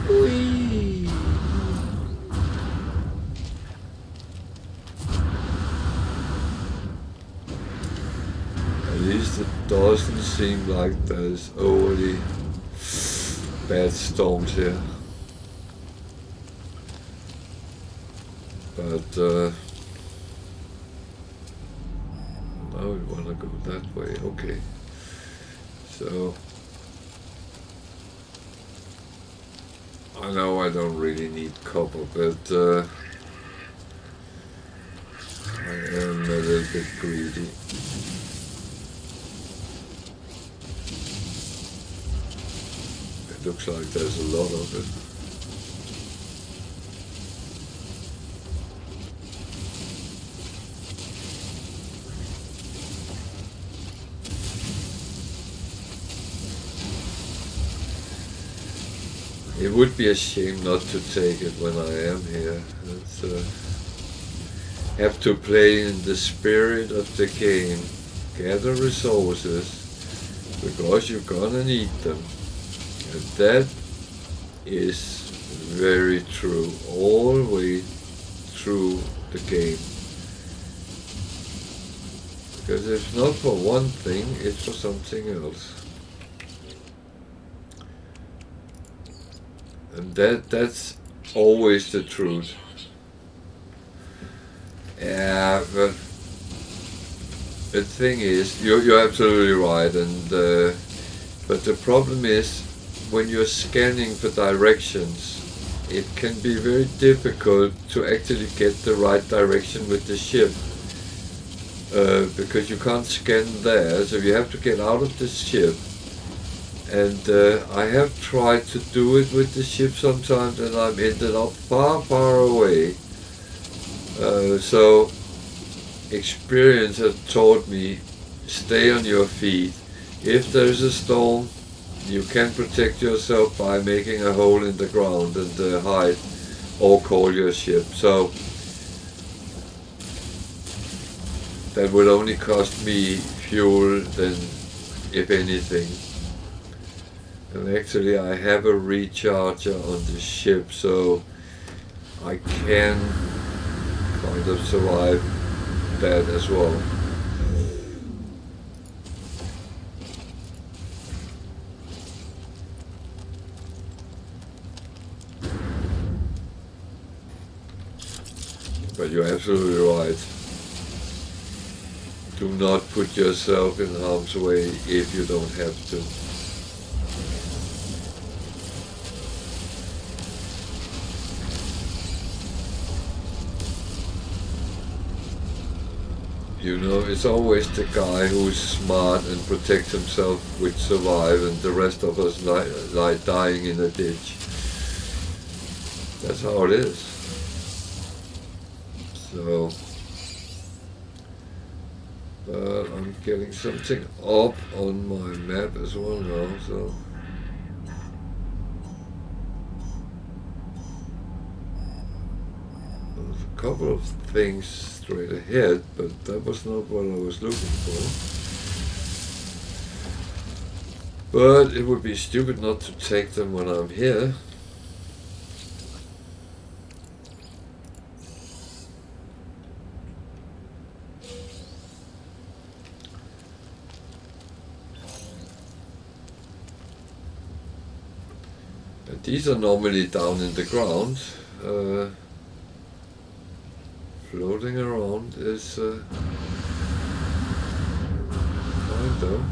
Whee! At least it doesn't seem like there's overly bad storms here. But now we want to go that way. Okay. So I know I don't really need copper, but I am a little bit greedy. It looks like there's a lot of it. it would be a shame not to take it when I am here. It's, have to play in the spirit of the game, gather resources, because you're gonna need them. And that is very true, all the way through the game. Because if not for one thing, it's for something else. And that's always the truth. Yeah, but the thing is, you're absolutely right, and but the problem is, when you're scanning for directions, it can be very difficult to actually get the right direction with the ship, because you can't scan there, so you have to get out of the ship. And I have tried to do it with the ship sometimes, and I've ended up far away. So experience has taught me, stay on your feet. If there's a storm, you can protect yourself by making a hole in the ground and hide or call your ship. So that would only cost me fuel then, if anything. And actually I have a recharger on the ship, so I can kind of survive that as well. But you're absolutely right. Do not put yourself in harm's way if you don't have to. You know, it's always the guy who's smart and protects himself which survive, and the rest of us lie dying in a ditch. That's how it is. So, but I'm getting something up on my map as well now, so. There's a couple of things straight ahead, but that was not what I was looking for. But it would be stupid not to take them when I'm here. And these are normally down in the ground. Floating around is fine though.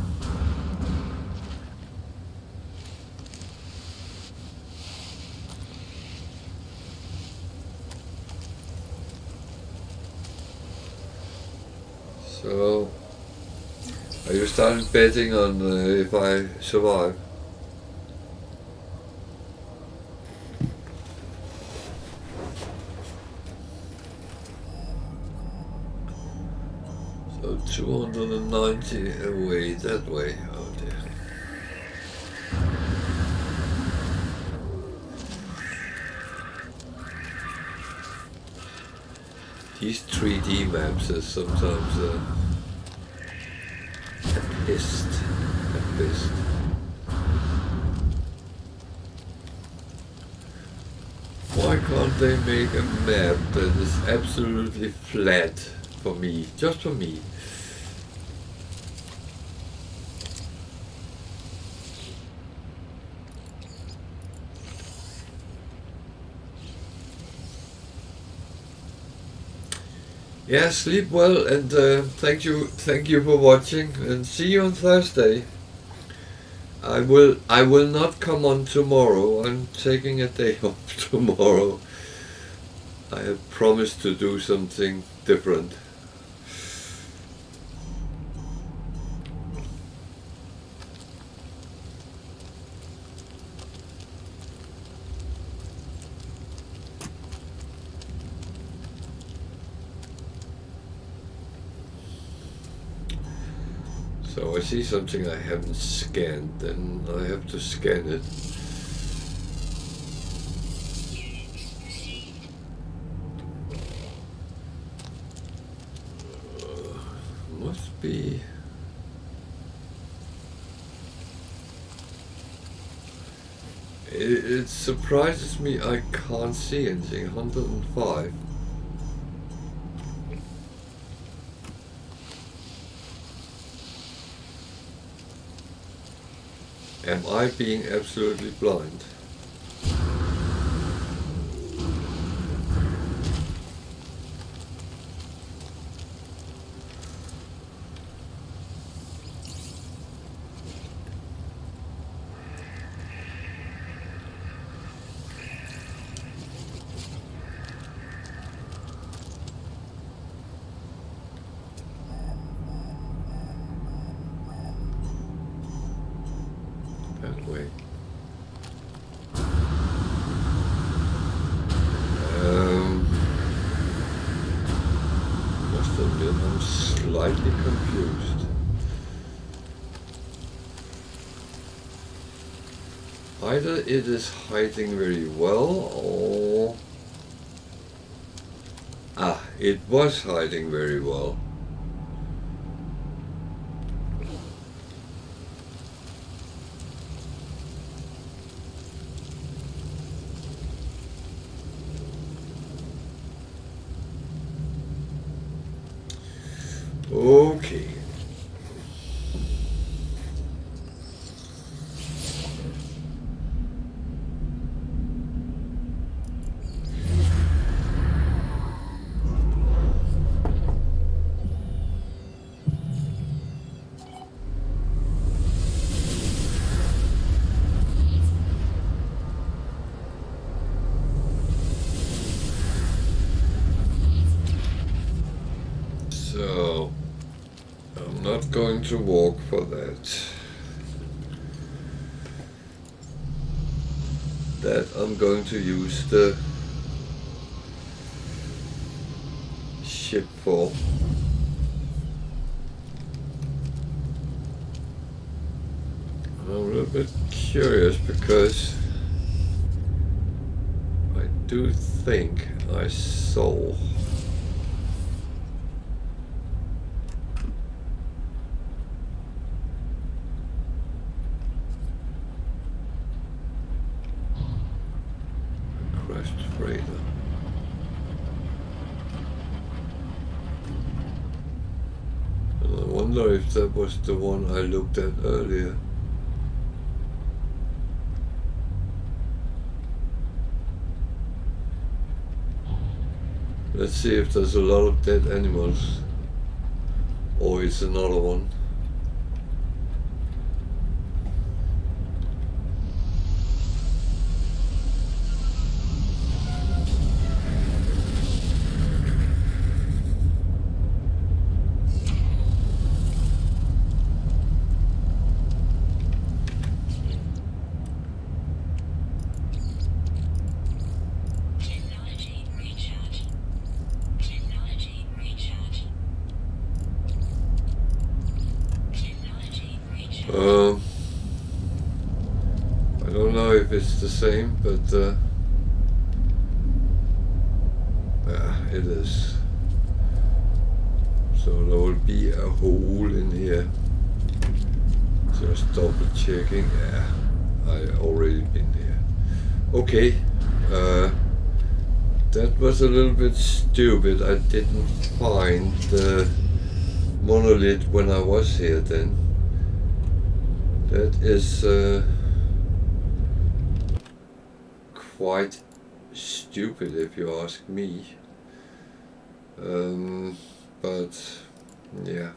So, are you starting betting on if I survive? So 290 away that way. Oh dear. These 3D maps are sometimes a pest. Why can't they make a map that is absolutely flat for me, just for me? Yeah, sleep well, and thank you for watching, and see you on Thursday. I will not come on tomorrow. I'm taking a day off tomorrow. I have promised to do something different. So I see something I haven't scanned, then I have to scan it. must be. It surprises me I can't see anything. 105. Am I being absolutely blind? That way. Must admit I'm slightly confused. Either it is hiding very well or... Ah, it was hiding very well. Okay. So, I'm not going to walk for that. That I'm going to use the ship for. I'm a little bit curious because I do think I saw a crashed freighter. And I wonder if that was the one I looked at earlier. Let's see if there's a lot of dead animals or it's another one. Technology recharge. Technology recharge. Technology recharge. I don't know if it's the same, but it is. So there will be a hole in here. Just double checking. Yeah, I already been here. Okay, that was a little bit stupid. I didn't find the monolith when I was here then. That is quite stupid if you ask me. But yeah.